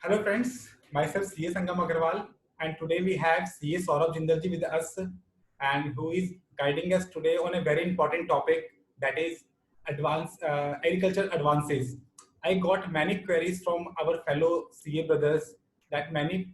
Hello friends, myself CA Sangam Agarwal, and today we have CA Saurabh Jindalji with us, and who is guiding us today on a very important topic, that is advanced agriculture advances. I got many queries from our fellow CA brothers that many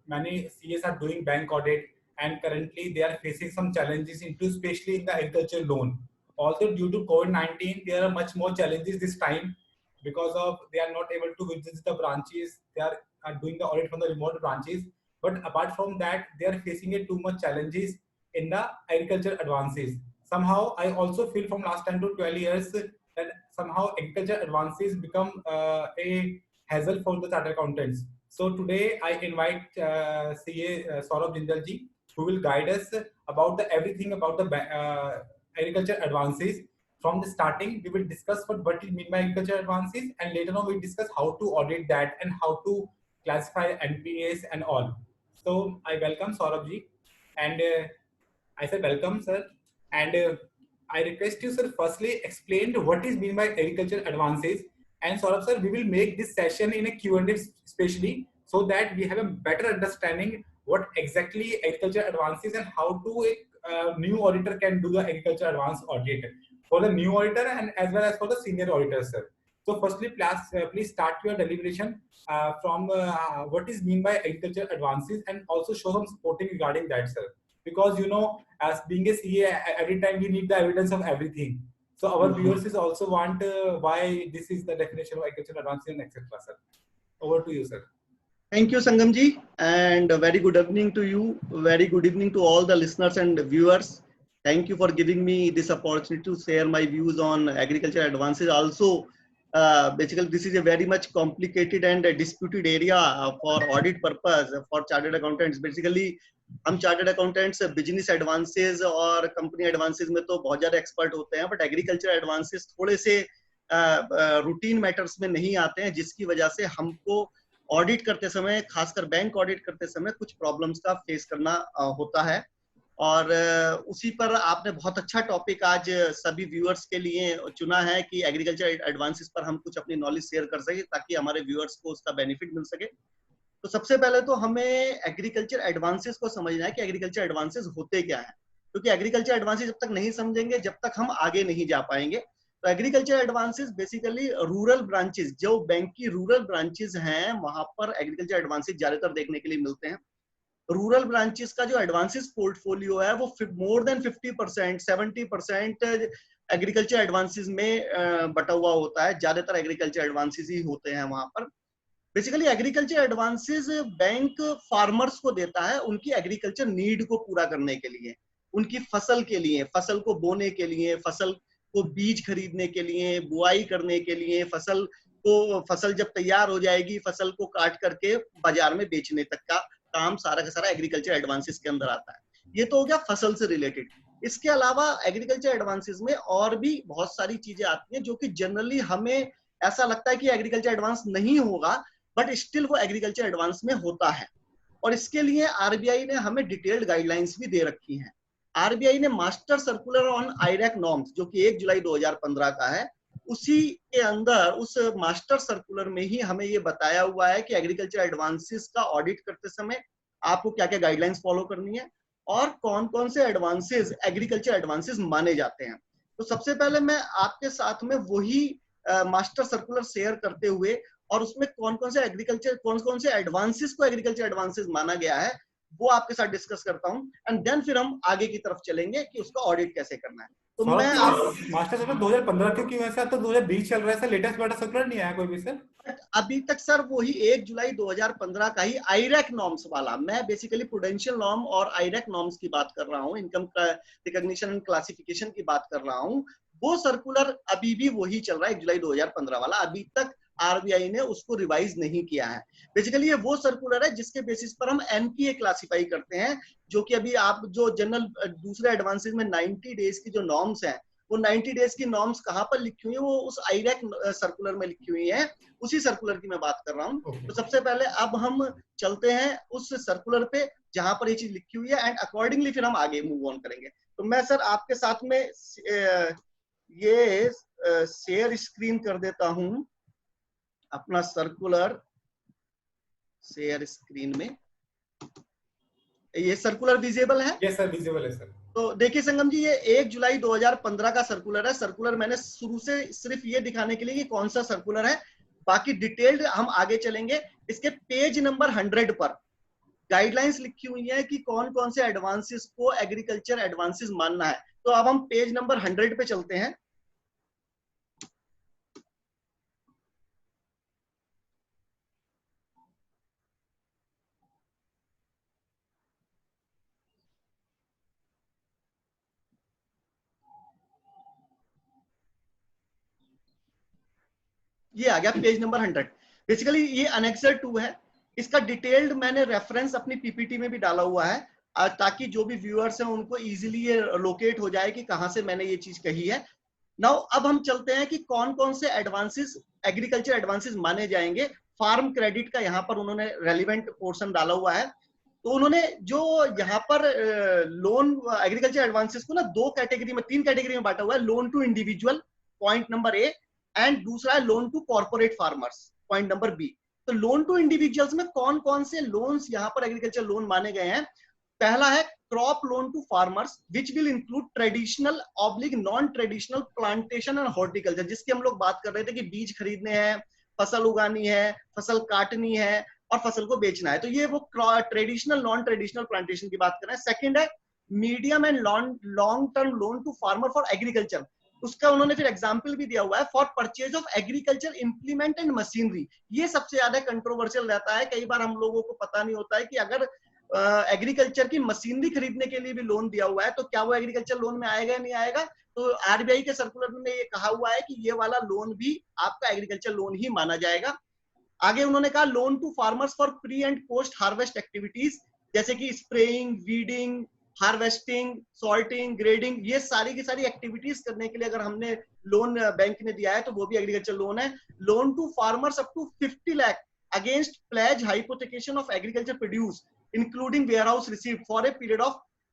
CAs are doing bank audit, and currently they are facing some challenges into especially in the agriculture loan. Although due to COVID-19, there are much more challenges this time because of they are not able to visit the branches. They are doing the audit from the remote branches. But apart from that, they are facing a too much challenges in the agriculture advances. Somehow I also feel from last 10 to 12 years that somehow agriculture advances become a hassle for the chartered accountants. So today I invite CA Saurabh Jindal ji, who will guide us about the everything about the agriculture advances. From the starting, we will discuss what is mean by agriculture advances, and later on we discuss how to audit that and how to classify NPAs and all. So I welcome Saurabh ji, and I said welcome, sir, and I request you, sir, firstly explain what is mean by agriculture advances, and Saurabh sir, we will make this session in a Q&A especially so that we have a better understanding what exactly agriculture advances and how to a new auditor can do the agriculture advance audit for the new auditor and as well as for the senior auditor, sir. So firstly, please start your deliberation from what is mean by agriculture advances and also show some supporting regarding that, sir. Because as being a CA, every time we need the evidence of everything. So our viewers is also want why this is the definition of agriculture advances and etc. Sir, over to you, sir. Thank you, Sangam ji, and a very good evening to you. Very good evening to all the listeners and viewers. Thank you for giving me this opportunity to share my views on agriculture advances. Also, basically, this is a very much complicated and disputed area for audit purpose for chartered accountants. Basically, हम chartered accountants business advances और company advances में तो बहुत ज्यादा expert होते हैं, but agriculture advances थोड़े से रूटीन मैटर्स में नहीं आते हैं, जिसकी वजह से हमको ऑडिट करते समय, खासकर बैंक ऑडिट करते समय कुछ प्रॉब्लम्स का फेस करना होता है। और उसी पर आपने बहुत अच्छा टॉपिक आज सभी व्यूअर्स के लिए चुना है कि एग्रीकल्चर एडवांसेस पर हम कुछ अपनी नॉलेज शेयर कर सके ताकि हमारे व्यूअर्स को उसका बेनिफिट मिल सके। तो सबसे पहले तो हमें एग्रीकल्चर एडवांसेस को समझना है कि एग्रीकल्चर एडवांसेस होते क्या है, क्योंकि एग्रीकल्चर एडवांसेस जब तक नहीं समझेंगे जब तक हम आगे नहीं जा पाएंगे। तो agriculture advances basically rural branches, जो बैंक की रूरल ब्रांचेस हैं, वहां पर एग्रीकल्चर एडवांसेस ज्यादातर देखने के लिए मिलते हैं। रूरल ब्रांचेस का जो एडवांसेस पोर्टफोलियो है वो मोर देन 50%, 70% एग्रीकल्चर एडवांसेस में बटा हुआ होता है। ज्यादातर एग्रीकल्चर एडवांसेस ही होते हैं वहां पर। Basically agriculture advances bank farmers को देता है उनकी एग्रीकल्चर नीड को पूरा करने के लिए, उनकी फसल के लिए, फसल को बोने के लिए, फसल को बीज खरीदने के लिए, बुआई करने के लिए, फसल जब तैयार हो जाएगी, फसल को काट करके बाजार में बेचने तक का काम सारा का सारा एग्रीकल्चर एडवांसेस के अंदर आता है। ये तो हो गया फसल से रिलेटेड। इसके अलावा एग्रीकल्चर एडवांसेस में और भी बहुत सारी चीजें आती हैं जो कि जनरली हमें ऐसा लगता है कि एग्रीकल्चर एडवांस नहीं होगा, बट स्टिल वो एग्रीकल्चर एडवांस में होता है। और इसके लिए आरबीआई ने हमें डिटेल्ड गाइडलाइंस भी दे रखी हैं। आरबीआई ने मास्टर सर्कुलर ऑन आईरैक नॉर्म्स, जो कि 1 जुलाई 2015 का है, उसी के अंदर उस मास्टर सर्कुलर में ही हमें ये बताया हुआ है कि एग्रीकल्चर एडवांसेस का ऑडिट करते समय आपको क्या क्या गाइडलाइंस फॉलो करनी है और कौन कौन से एडवांसेस एग्रीकल्चर एडवांसेस माने जाते हैं। तो सबसे पहले मैं आपके साथ में वही मास्टर सर्कुलर शेयर करते हुए और उसमें कौन कौन से एडवांसेस को एग्रीकल्चर एडवांसेस माना गया है वो आपके साथ डिस्कस करता हूं, एंड देन फिर हम आगे की तरफ चलेंगे कि उसका ऑडिट कैसे करना है। तो मैं मास्टर सर्कुलर 2015 क्यों वैसे तो 2020 चल रहा है सर, लेटेस्ट वाला सर्कुलर नहीं आया कोई भी सर? अभी तक सर वही 1 जुलाई 2015 का ही आईरैक नॉर्म्स वाला, मैं बेसिकली प्रूडेंशियल नॉर्म और आईरैक नॉर्म्स की बात कर रहा हूं, इनकम रिकॉग्निशन एंड क्लासिफिकेशन की बात कर रहा हूं। वो सर्कुलर अभी भी वही चल रहा है 1 जुलाई 2015 वाला, अभी तक आरबीआई ने उसको रिवाइज नहीं किया है। बेसिकली ये वो सर्कुलर है जिसके बेसिस पर हम एनपीए क्लासिफाई करते हैं, जो कि अभी आप जो जनरल दूसरे एडवांसेस में 90 डेज की जो नॉर्म्स हैं, वो 90 डेज की नॉर्म्स कहां पर लिखी हुई है, वो उस आईरैक सर्कुलर में लिखी हुई है, उसी सर्कुलर की मैं बात कर रहा हूं। तो सबसे पहले अब हम चलते हैं उस सर्कुलर पे जहां पर ये चीज लिखी हुई है, एंड अकॉर्डिंगली फिर हम आगे मूव ऑन करेंगे। तो मैं सर आपके साथ में ये शेयर स्क्रीन कर देता हूं अपना सर्कुलर, शेयर स्क्रीन में, ये सर्कुलर विजिबल है? यस सर, विजिबल है सर। तो देखिए संगम जी, ये 1 जुलाई 2015 का सर्कुलर है। सर्कुलर मैंने शुरू से सिर्फ ये दिखाने के लिए कि कौन सा सर्कुलर है, बाकी डिटेल्ड हम आगे चलेंगे। इसके पेज नंबर 100 पर गाइडलाइंस लिखी हुई है कि कौन कौन से एडवांसेस को एग्रीकल्चर एडवांसेस मानना है। तो अब हम पेज नंबर 100 पे चलते हैं। ये आ गया पेज नंबर 100। बेसिकली ये अनेक्सर 2 है। इसका डिटेल्ड मैंने रेफरेंस अपनी पीपीटी में भी डाला हुआ है, ताकि जो भी व्यूअर्स हैं उनको इजीली ये लोकेट हो जाए कि कहां से मैंने ये चीज कही है। नाउ अब हम चलते हैं कि कौन कौन से एडवांसेस, एग्रीकल्चर एडवांसेस माने जाएंगे। फार्म क्रेडिट का यहाँ पर उन्होंने रेलिवेंट पोर्शन डाला हुआ है। तो उन्होंने जो यहाँ पर लोन एग्रीकल्चर एडवांसेस को ना 2 कैटेगरी में, 3 कैटेगरी में बांटा हुआ है। Loan to individual, point number A, and दूसरा है loan to corporate farmers, point number B. तो लोन टू इंडिविजुअल्स में कौन कौन से लोन्स यहाँ पर एग्रीकल्चर लोन माने गए हैं? पहला है crop loan to farmers which will include traditional oblique non traditional plantation and horticulture, जिसकी हम लोग बात कर रहे थे कि बीज खरीदने हैं, फसल उगानी है, फसल काटनी है और फसल को बेचना है। तो ये वो ट्रेडिशनल नॉन ट्रेडिशनल प्लांटेशन की बात कर रहे हैं। सेकंड है medium and long term loan to farmer for agriculture. उसका उन्होंने फिर एग्जाम्पल भी दिया हुआ है, for purchase of agriculture implement and machinery. ये सबसे ज्यादा कंट्रोवर्शियल रहता है। कई बार हम लोगों को पता नहीं होता है कि अगर एग्रीकल्चर की मशीनरी खरीदने के लिए भी लोन दिया हुआ है तो क्या वो एग्रीकल्चर लोन में आएगा नहीं आएगा। तो आरबीआई के सर्कुलर में ये कहा हुआ है कि ये वाला लोन भी आपका एग्रीकल्चर लोन ही माना जाएगा। आगे उन्होंने कहा loan to farmers for pre and post harvest activities, जैसे कि spraying, weeding, harvesting, sorting, grading, ये सारी की सारी एक्टिविटीज करने के लिए अगर हमने लोन बैंक ने दिया है तो वो भी एग्रीकल्चर लोन है। Loan to farmers up to 50 lakh against pledge hypothecation of agriculture produce including warehouse received for a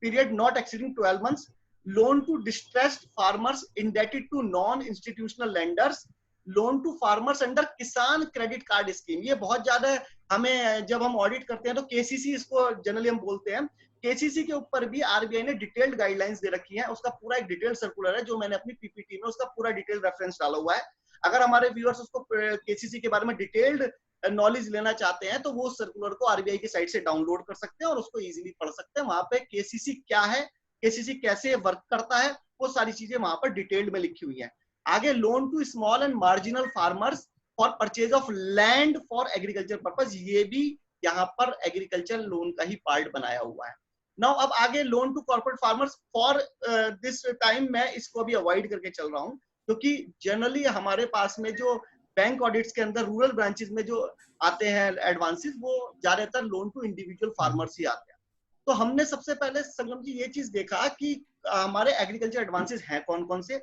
period not exceeding 12 months। Loan to distressed farmers indebted to non institutional lenders. Loan to farmers under Kisan credit card scheme. ये बहुत ज्यादा हमें जब हम audit करते हैं तो KCC इसको जनरली हम बोलते हैं। केसीसी के ऊपर भी आरबीआई ने डिटेल्ड गाइडलाइंस दे रखी है। उसका पूरा एक डिटेल्ड सर्कुलर है जो मैंने अपनी पीपीटी में उसका पूरा डिटेल्ड रेफरेंस डाला हुआ है। अगर हमारे व्यूअर्स उसको केसीसी के बारे में डिटेल्ड नॉलेज लेना चाहते हैं तो वो सर्कुलर को आरबीआई की साइट से डाउनलोड कर सकते हैं और उसको इजीली पढ़ सकते हैं। वहां पे केसीसी क्या है, केसीसी कैसे वर्क करता है, वो सारी चीजें वहां पर डिटेल्ड में लिखी हुई है। आगे loan to small and marginal farmers for purchase of land for agriculture purpose, ये भी यहाँ पर एग्रीकल्चर लोन का ही पार्ट बनाया हुआ है। नाउ अब आगे loan to corporate farmers for this time मैं इसको अभी अवॉइड करके चल रहा हूँ क्योंकि जनरली हमारे पास में जो बैंक ऑडिट्स के अंदर रूरल ब्रांचेस में जो आते हैं एडवांसेस, वो ज्यादातर लोन टू इंडिविजुअल फार्मर्स ही आते हैं। तो हमने सबसे पहले संगम जी ये चीज देखा कि हमारे एग्रीकल्चर एडवांसेस हैं कौन कौन से।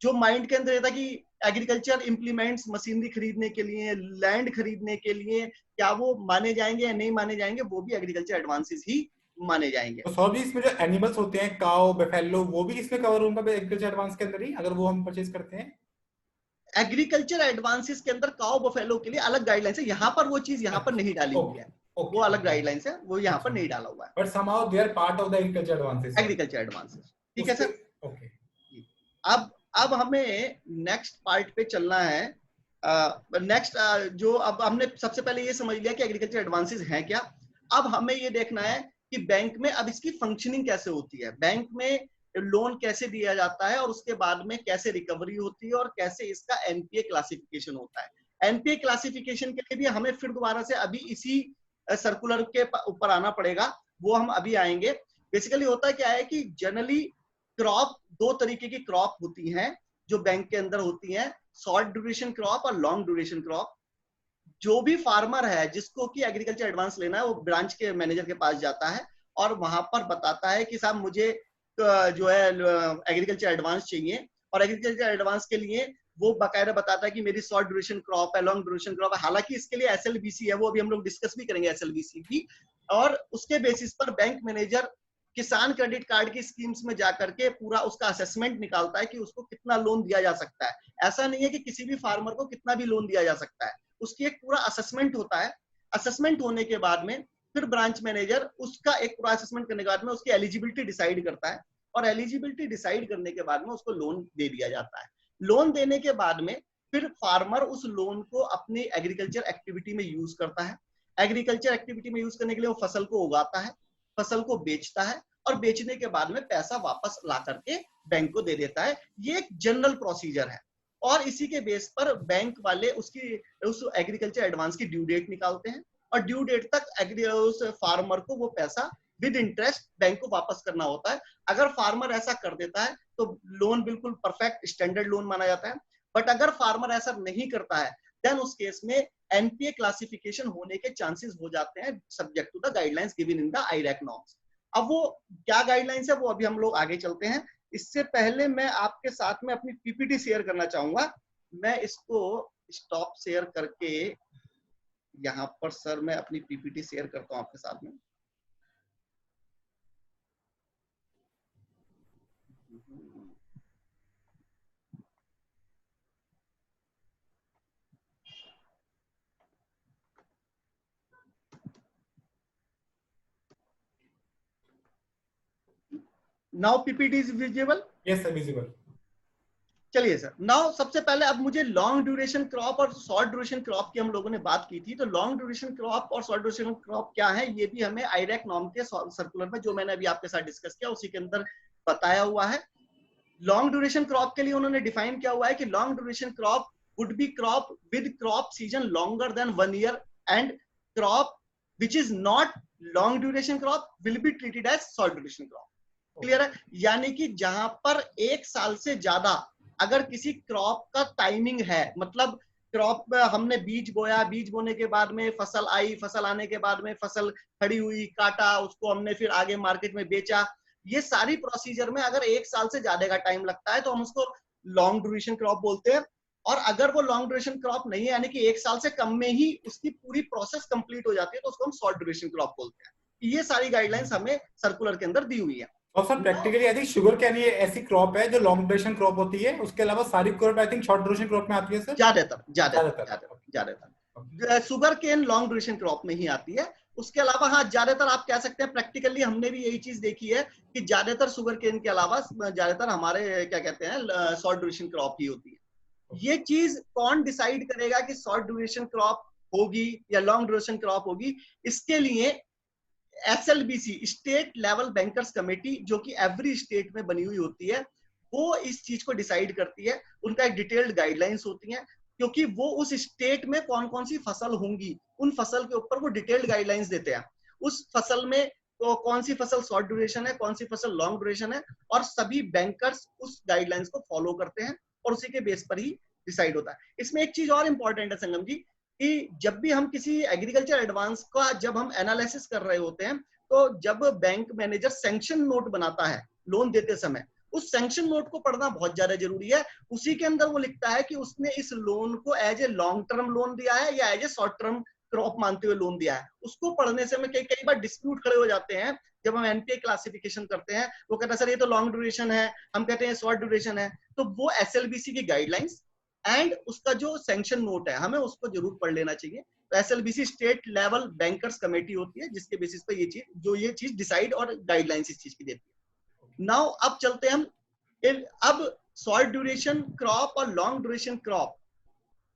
जो माइंड के अंदर रहता कि एग्रीकल्चर इंप्लीमेंट्स मशीनरी खरीदने के लिए, लैंड खरीदने के लिए, क्या वो माने जाएंगे या नहीं माने जाएंगे, वो भी एग्रीकल्चर एडवांसेस ही माने जाएंगे। तो सर भी इसमें जो एनिमल्स होते हैं, काउ, बफेलो, वो भी इसमें कवर होगा एग्रीकल्चर एडवांस के अंदर ही, अगर वो हम परचेज करते हैं? एग्रीकल्चर एडवांसेस के अंदर काउ बफेलो के लिए अलग गाइडलाइंस है। यहाँ पर वो चीज यहाँ पर नहीं डाली हुई है, वो अलग गाइडलाइंस है, वो यहाँ पर नहीं डाला हुआ है। But somehow they are part of the agriculture advances. Agriculture advances, ठीक है सर। ओके। अब हमें नेक्स्ट पार्ट पे चलना है। नेक्स्ट जो अब हमने सबसे पहले ये समझ लिया कि एग्रीकल्चर एडवांसेस हैं क्या। अब हमें ये देखना है कि बैंक में अब इसकी फंक्शनिंग कैसे होती है, बैंक में लोन कैसे दिया जाता है और उसके बाद में कैसे रिकवरी होती है और कैसे इसका एनपीए क्लासिफिकेशन होता है। एनपीए क्लासिफिकेशन के लिए भी हमें फिर दोबारा से अभी इसी सर्कुलर के ऊपर आना पड़ेगा, वो हम अभी आएंगे। बेसिकली होता क्या है कि जनरली क्रॉप, 2 तरीके की क्रॉप होती हैं जो बैंक के अंदर होती हैं, शॉर्ट ड्यूरेशन क्रॉप और लॉन्ग ड्यूरेशन क्रॉप। जो भी फार्मर है जिसको कि एग्रीकल्चर एडवांस लेना है वो ब्रांच के मैनेजर के पास जाता है और वहां पर बताता है कि साहब मुझे जो है एग्रीकल्चर एडवांस चाहिए। और एग्रीकल्चर एडवांस के लिए वो बाकायदा बताता है कि मेरी शॉर्ट ड्यूरेशन क्रॉप है, लॉन्ग ड्यूरेशन क्रॉप है। हालांकि इसके लिए एसएलबीसी है, वो अभी हम लोग डिस्कस भी करेंगे एसएलबीसी की। और उसके बेसिस पर बैंक मैनेजर किसान क्रेडिट कार्ड की स्कीम्स में जाकर के पूरा उसका असेसमेंट निकालता है कि उसको कितना लोन दिया जा सकता है। ऐसा नहीं है कि किसी भी फार्मर को कितना भी लोन दिया जा सकता है, उसकी एक पूरा असेसमेंट होता है। असेसमेंट होने के बाद में फिर ब्रांच मैनेजर उसका एक पूरा असेसमेंट करने के बाद में उसकी एलिजिबिलिटी डिसाइड करता है, और एलिजिबिलिटी डिसाइड करने के बाद में उसको लोन दे दिया जाता है। लोन देने के बाद में फिर फार्मर उस लोन को अपनी एग्रीकल्चर एक्टिविटी में यूज करता है। एग्रीकल्चर एक्टिविटी में यूज करने के लिए वो फसल को उगाता है, फसल को बेचता है, और बेचने के बाद में पैसा वापस ला करके बैंक को दे देता है। ये एक जनरल प्रोसीजर है, और इसी के बेस पर बैंक वाले उसकी उस एग्रीकल्चर एडवांस की ड्यू डेट निकालते हैं, और ड्यू डेट तक उस फार्मर को वो पैसा विद इंटरेस्ट बैंक को वापस करना होता है। अगर फार्मर ऐसा कर देता है तो लोन बिल्कुल परफेक्ट स्टैंडर्ड लोन माना जाता है। बट अगर फार्मर ऐसा नहीं करता है देन उस केस में एनपीए क्लासिफिकेशन होने के चांसेस हो जाते हैं, subject to the guidelines given in the IRAC norms. अब वो क्या गाइडलाइंस है वो अभी हम लोग आगे चलते हैं। इससे पहले मैं आपके साथ में अपनी पीपीटी शेयर करना चाहूंगा। मैं इसको स्टॉप शेयर करके यहाँ पर सर मैं अपनी पीपीटी शेयर करता हूँ आपके साथ में। Now PPT is visible? Yes sir, visible. चलिए सर, नाउ सबसे पहले अब मुझे लॉन्ग ड्यूरेशन क्रॉप और शॉर्ट ड्यूरेशन क्रॉप की हम लोगों ने बात की थी। तो लॉन्ग ड्यूरेशन क्रॉप और शॉर्ट ड्यूरेशन क्रॉप क्या है ये भी हमें आईरैक नॉर्म के सर्कुलर में जो मैंने अभी आपके साथ डिस्कस किया उसी के अंदर बताया हुआ है। लॉन्ग ड्यूरेशन क्रॉप के लिए उन्होंने डिफाइन किया हुआ है कि long duration crop would be crop with crop season longer than 1 year and crop which is not long duration crop will be treated as short duration crop. Clear है? यानी कि जहां पर 1 साल से ज्यादा अगर किसी क्रॉप का टाइमिंग है, मतलब क्रॉप में हमने बीज बोया, बीज बोने के बाद में फसल आई, फसल आने के बाद में फसल खड़ी हुई, काटा, उसको हमने फिर आगे मार्केट में बेचा, ये सारी प्रोसीजर में अगर 1 साल से ज्यादा का टाइम लगता है तो हम उसको लॉन्ग ड्यूरेशन क्रॉप बोलते हैं। और अगर वो लॉन्ग ड्यूरेशन क्रॉप नहीं है, यानी कि 1 साल से कम में ही उसकी पूरी प्रोसेस कंप्लीट हो जाती है, तो उसको हम शॉर्ट ड्यूरेशन क्रॉप बोलते हैं। ये सारी गाइडलाइंस हमें सर्कुलर के अंदर दी हुई है। और sir practically I think sugar cane ये ऐसी क्रॉप है जो लॉन्ग ड्यूरेशन क्रॉप होती है, उसके अलावा सारी crop I think short duration crop में आती है सर। ज्यादातर sugarcane long duration crop में ही आती है। उसके अलावा हाँ, ज्यादातर आप कह सकते हैं प्रैक्टिकली हमने भी यही चीज देखी है कि ज्यादातर शुगर केन के अलावा ज्यादातर हमारे क्या कहते हैं शॉर्ट ड्यूरेशन क्रॉप ही होती है। ये चीज कौन डिसाइड करेगा कि शॉर्ट ड्यूरेशन क्रॉप होगी या लॉन्ग ड्यूरेशन क्रॉप होगी? इसके लिए SLBC state level bankers committee, जो कि एवरी स्टेट में बनी हुई होती है, वो इस चीज को डिसाइड करती है। उनका एक डिटेल्ड गाइडलाइंस होती है, क्योंकि वो उस स्टेट में कौन कौन सी फसल होंगी उन फसल के ऊपर वो डिटेल्ड गाइडलाइंस देते हैं। उस फसल में तो कौन सी फसल शॉर्ट ड्यूरेशन है, कौन सी फसल लॉन्ग ड्यूरेशन है, और सभी बैंकर्स उस गाइडलाइंस को फॉलो करते हैं और उसी के बेस पर ही डिसाइड होता है। इसमें एक चीज और इंपॉर्टेंट है संगम जी, कि जब भी हम किसी एग्रीकल्चर एडवांस का जब हम एनालिसिस कर रहे होते हैं, तो जब बैंक मैनेजर सैंक्शन नोट बनाता है लोन देते समय, उस सैंक्शन नोट को पढ़ना बहुत ज्यादा जरूरी है। उसी के अंदर वो लिखता है कि उसने इस लोन को as a long term loan दिया है या as a short term crop मानते हुए लोन दिया है। उसको पढ़ने से में कई बार डिस्प्यूट खड़े हो जाते हैं। जब हम एनपीए क्लासिफिकेशन करते हैं, वो कहता है सर ये तो लॉन्ग ड्यूरेशन है, हम कहते हैं शॉर्ट ड्यूरेशन है। तो वो SLBC की गाइडलाइंस एंड उसका जो सैंक्शन नोट है हमें उसको जरूर पढ़ लेना चाहिए। तो SLBC state level bankers committee होती है, जिसके बेसिस पे ये चीज डिसाइड और गाइडलाइंस इस चीज की देती है। नाउ अब चलते हैं हम अब शॉर्ट ड्यूरेशन क्रॉप और लॉन्ग ड्यूरेशन क्रॉप।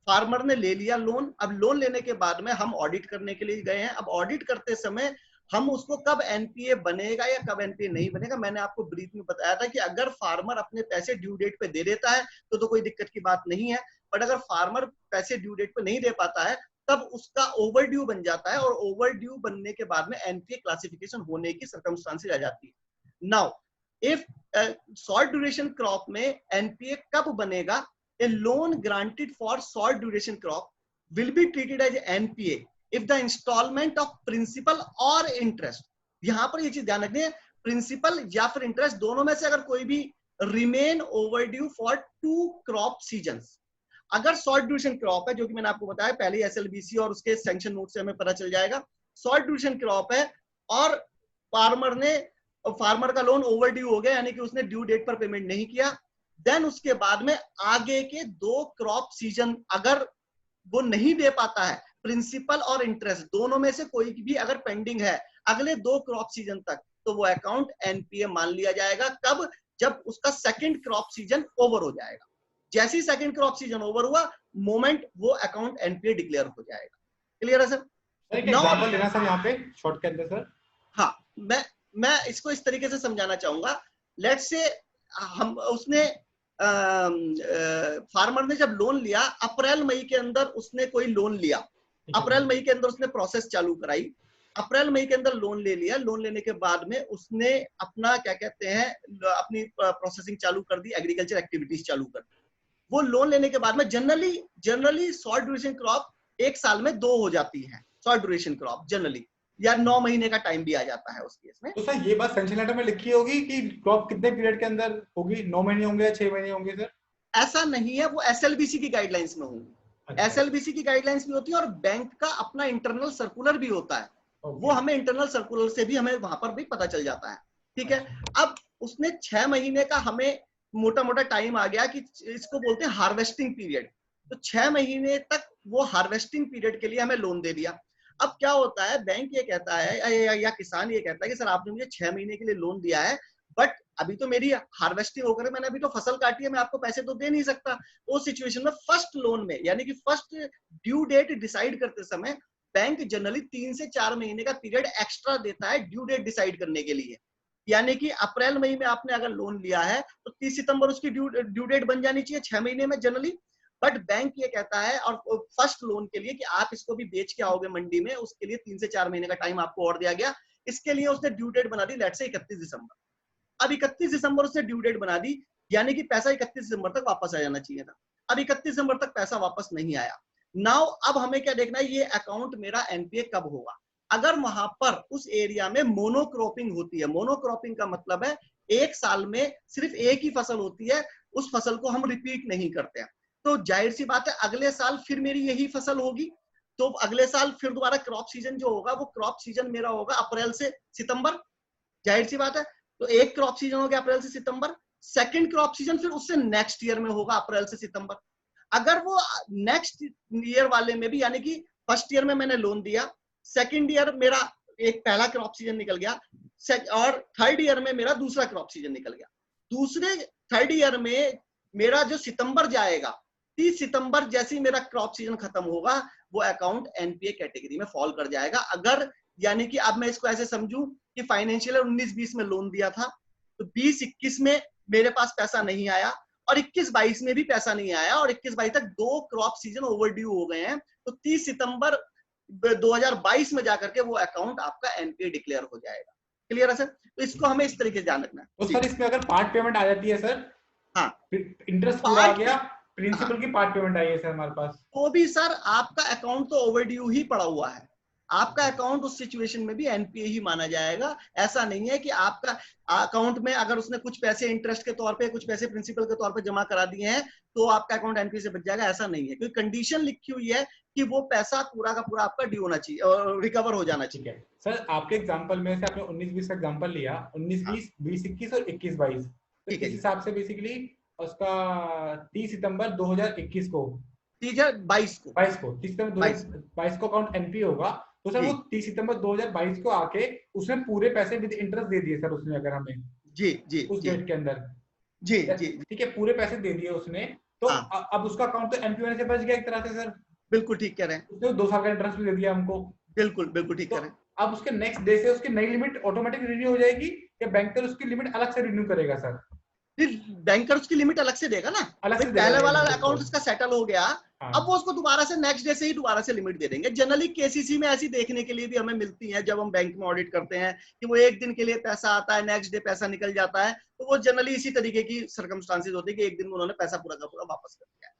फार्मर ने ले लिया लोन। अब लोन लेने के बाद में हम ऑडिट करने के लिए गए हैं। अब ऑडिट करते समय हम उसको कब एनपीए बनेगा या कब एनपीए नहीं बनेगा, मैंने आपको ब्रीफ में बताया था कि अगर फार्मर अपने पैसे ड्यू डेट पे दे देता है तो कोई दिक्कत की बात नहीं है। बट अगर फार्मर पैसे ड्यू डेट पे नहीं दे पाता है तब उसका ओवर ड्यू बन जाता है, और ओवर ड्यू बनने के बाद में एनपीए क्लासिफिकेशन होने की सर्कमस्टांसेस आ जाती है। Now if short duration crop में एनपीए कब बनेगा? A loan granted for short duration crop will be treated as NPA if the installment of principal or interest, यहां पर ये चीज ध्यान रखनी है, प्रिंसिपल या फिर इंटरेस्ट दोनों में से अगर कोई भी remain overdue for 2 crop seasons। अगर शॉर्ट ड्यूरेशन क्रॉप है, जो कि मैंने आपको बताया पहले SLBC और उसके सैंक्शन नोट से हमें पता चल जाएगा, शॉर्ट ड्यूरेशन क्रॉप है और फार्मर का लोन ओवरड्यू हो गया, यानी कि उसने ड्यू डेट पर पेमेंट नहीं किया, देन उसके बाद में आगे के 2 क्रॉप सीजन अगर वो नहीं दे पाता है, प्रिंसिपल और इंटरेस्ट दोनों में से कोई भी अगर पेंडिंग है अगले 2 क्रॉप सीजन तक, तो वो अकाउंट एनपीए मान लिया जाएगा। कब? जब उसका सेकंड क्रॉप सीजन ओवर हो जाएगा। जैसे ही सेकंड क्रॉप सीजन ओवर हुआ, मोमेंट वो अकाउंट एनपीए डिक्लेयर हो जाएगा। क्लियर है सर? एक एग्जांपल लेना सर यहाँ पे शॉर्ट के अंदर सर। हाँ, मैं इसको इस तरीके से समझाना चाहूंगा। लेट्स से हम उसने फार्मर ने जब लोन लिया, अप्रैल मई के अंदर उसने कोई लोन लिया, अप्रैल मई के अंदर उसने प्रोसेस चालू कराई, अप्रैल मई के अंदर लोन ले लिया। लोन लेने के बाद में उसने अपना क्या कहते हैं, अपनी प्रोसेसिंग चालू कर दी, एग्रीकल्चर एक्टिविटीज चालू कर दी। वो लोन लेने के बाद में जनरली शॉर्ट ड्यूरेशन क्रॉप 1 साल में 2 हो जाती है, शॉर्ट ड्यूरेशन क्रॉप जनरली, या 9 महीने का टाइम भी आ जाता है उस केस में। तो सर ये बात सैंक्शन लेटर में लिखी होगी कि क्रॉप कितने पीरियड के अंदर होगी, 9 महीने होंगे या 6 महीने होंगे सर? ऐसा नहीं है, वो एसएलबीसी की गाइडलाइंस में होंगी। अच्छा। एसएलबीसी की गाइडलाइंस भी होती है और बैंक का अपना इंटरनल सर्कुलर भी होता है। वो हमें इंटरनल सर्कुलर से भी हमें वहां पर भी पता चल जाता है। ठीक है। अब उसने 6 महीने का हमें मोटा मोटा टाइम आ गया कि इसको बोलते हैं हार्वेस्टिंग पीरियड। तो 6 महीने तक वो हार्वेस्टिंग पीरियड के लिए हमें लोन दे दिया। अब क्या होता है, बैंक ये कहता है या किसान ये कहता है कि सर आपने मुझे 6 महीने के लिए लोन दिया है, बट अभी तो मेरी हार्वेस्टिंग होकर मैंने अभी तो फसल काटी है, मैं आपको पैसे तो दे नहीं सकता। तो उस सिचुएशन में फर्स्ट लोन में, यानी कि फर्स्ट ड्यू डेट डिसाइड करते समय बैंक जनरली 3 से 4 महीने का पीरियड एक्स्ट्रा देता है ड्यू डेट डिसाइड करने के लिए। यानी कि अप्रैल मई में आपने अगर लोन लिया है तो 30 सितंबर उसकी ड्यू डेट बन जानी चाहिए 6 महीने में जनरली। बट बैंक ये कहता है, और फर्स्ट लोन के लिए कि आप इसको भी बेच के आओगे मंडी में, उसके लिए 3 से 4 महीने का टाइम आपको और दिया गया। इसके लिए उसने ड्यू डेट बना दी लेट से 31 दिसंबर। अब 31 दिसंबर उसने ड्यू डेट बना दी, यानी कि पैसा 31 दिसंबर तक वापस आ जाना चाहिए था। अब 31 दिसंबर तक पैसा वापस नहीं आया। नाउ अब हमें क्या देखना है, ये अकाउंट मेरा एनपीए कब होगा। अगर वहां पर उस एरिया में मोनोक्रॉपिंग होती है, मोनोक्रॉपिंग का मतलब है 1 साल में सिर्फ एक ही फसल होती है, उस फसल को हम रिपीट नहीं करते हैं, तो जाहिर सी बात है अगले साल फिर मेरी यही फसल होगी। तो अगले साल फिर दोबारा क्रॉप सीजन जो होगा वो क्रॉप सीजन मेरा होगा अप्रैल से सितंबर, जाहिर सी बात है। तो एक क्रॉप सीजन हो गया अप्रैल से सितंबर, सेकंड क्रॉप सीजन फिर उससे नेक्स्ट ईयर में होगा अप्रैल से सितंबर। अगर वो नेक्स्ट ईयर वाले में भी, यानी कि फर्स्ट ईयर में मैंने लोन दिया, सेकंड ईयर मेरा एक पहला क्रॉप सीजन निकल गया, और थर्ड ईयर में मेरा दूसरा क्रॉप सीजन निकल गया, दूसरे थर्ड ईयर में मेरा जो सितंबर जाएगा, 30 सितंबर जैसे ही मेरा क्रॉप सीजन खत्म होगा वो अकाउंट एनपीए कैटेगरी में फॉल कर जाएगा। अगर यानी कि अब मैं इसको ऐसे समझूं कि फाइनेंशियल 19-20 में लोन दिया था, तो 20-21 में मेरे पास पैसा नहीं आया, और 21-22 में भी पैसा नहीं आया, और 21-22 तक 2 क्रॉप सीजन ओवरड्यू हो गए हैं, तो 30 सितंबर 2022 में जाकर के वो अकाउंट आपका एनपीए डिक्लेयर हो जाएगा। क्लियर है सर? तो इसको हमें इस तरीके से ध्यान रखना है। तो सर इसमें अगर पार्ट पेमेंट आ जाती है सर, हाँ, इंटरेस्ट पूरा आ गया, प्रिंसिपल की पार्ट पेमेंट आई है सर हमारे पास, तो भी सर आपका अकाउंट तो ओवरड्यू ही पड़ा हुआ है, आपका अकाउंट उस सिचुएशन में भी एनपीए ही माना जाएगा। ऐसा नहीं है कि आपका अकाउंट में अगर उसने कुछ पैसे इंटरेस्ट के तौर पे, कुछ पैसे प्रिंसिपल के तौर पे जमा करा दिए हैं तो आपका अकाउंट एनपीए से बच जाएगा, ऐसा नहीं है। क्योंकि कंडीशन लिखी हुई है कि वो पैसा पूरा का पूरा आपका ड्यू होना चाहिए और रिकवर हो जाना चाहिए। सर आपके एग्जांपल में से आपने 19-20 का एग्जांपल लिया, 19-20, 20-21 और 21-22, तो किस हिसाब से बेसिकली उसका 30 सितंबर 2021 को 22 को 30 सितंबर 2022 को अकाउंट एनपी होगा, तो सर वो 30 सितंबर 2022 को आके उसने पूरे पैसे विद इंटरेस्ट दे दिए सर उसने, अगर हमें जी उस डेट के अंदर जी ठीक है पूरे पैसे दे दिए उसने, तो अब उसका अकाउंट तो एनपी होने से बच गया एक तरह से सर। बिल्कुल ठीक कह रहे हैं, उसने 2 साल का इंटरेस्ट भी दे दिया हमको। बिल्कुल ठीक कह रहे हैं। अब उसके नेक्स्ट डे से उसकी नई लिमिट ऑटोमेटिक रिन्यू हो जाएगी या बैंकर उसकी लिमिट अलग से रिन्यू करेगा सर? बैंकर उसकी लिमिट अलग से देगा ना, अलग से पहले वाला अकाउंट उसका सेटल हो गया, हाँ। अब वो उसको दोबारा से नेक्स्ट डे से ही दोबारा से लिमिट दे देंगे। जनरली केसीसी में ऐसी देखने के लिए भी हमें मिलती है, जब हम बैंक में ऑडिट करते हैं कि वो एक दिन के लिए पैसा आता है, नेक्स्ट डे पैसा निकल जाता है, तो वो जनरली इसी तरीके की सर्कमस्टांसेस होती है कि एक दिन में उन्होंने पैसा पूरा का पूरा वापस कर दिया।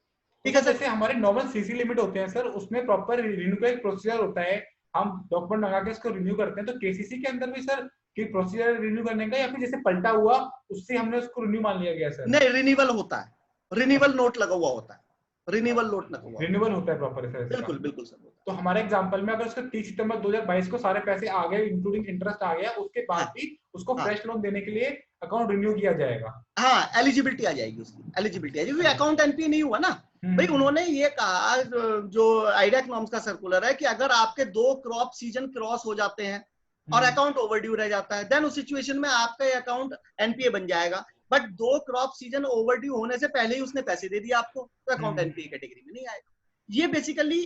ठीक है, जैसे हमारे नॉर्मल सीसी लिमिट होते हैं सर, उसमें प्रॉपर रिन्यू का एक प्रोसीजर होता है, हम डॉक्यूमेंट मंगा के इसको रिन्यू करते हैं, तो केसीसी के अंदर भी सर कि प्रोसीजर रिन्यू करने का, या फिर जैसे पलटा हुआ उससे हमने उसको रिन्यू मान लिया गया सर? नहीं, रिन्यूअल होता है, रिन्यूअल नोट लगा हुआ होता है, रिन्यूअल नोट लगा हुआ, रिन्यूअल होता है प्रॉपर सर? बिल्कुल सर। तो हमारे एग्जांपल में अगर उसका 30 सितंबर 2022 को सारे पैसे आ गए इंक्लूडिंग इंटरेस्ट आ गया, उसके बाद भी उसको फ्रेश लोन देने के लिए अकाउंट रिन्यू किया जाएगा? हाँ, एलिजिबिलिटी आ जाएगी, उसकी एलिजिबिलिटी आ जाएगी, अकाउंट एनपीए नहीं हुआ ना, भाई उन्होंने ये कहा, जो आईडैक नॉर्म्स का सर्कुलर है, कि अगर आपके 2 क्रॉप सीजन क्रॉस हो जाते हैं और अकाउंट ओवरड्यू रह जाता है, देन उस सिचुएशन में आपका ये अकाउंट एनपीए बन जाएगा। बट 2 क्रॉप सीजन ओवरड्यू होने से पहले ही उसने पैसे दे दिए आपको, तो अकाउंट एनपीए कैटेगरी में नहीं आएगा। ये basically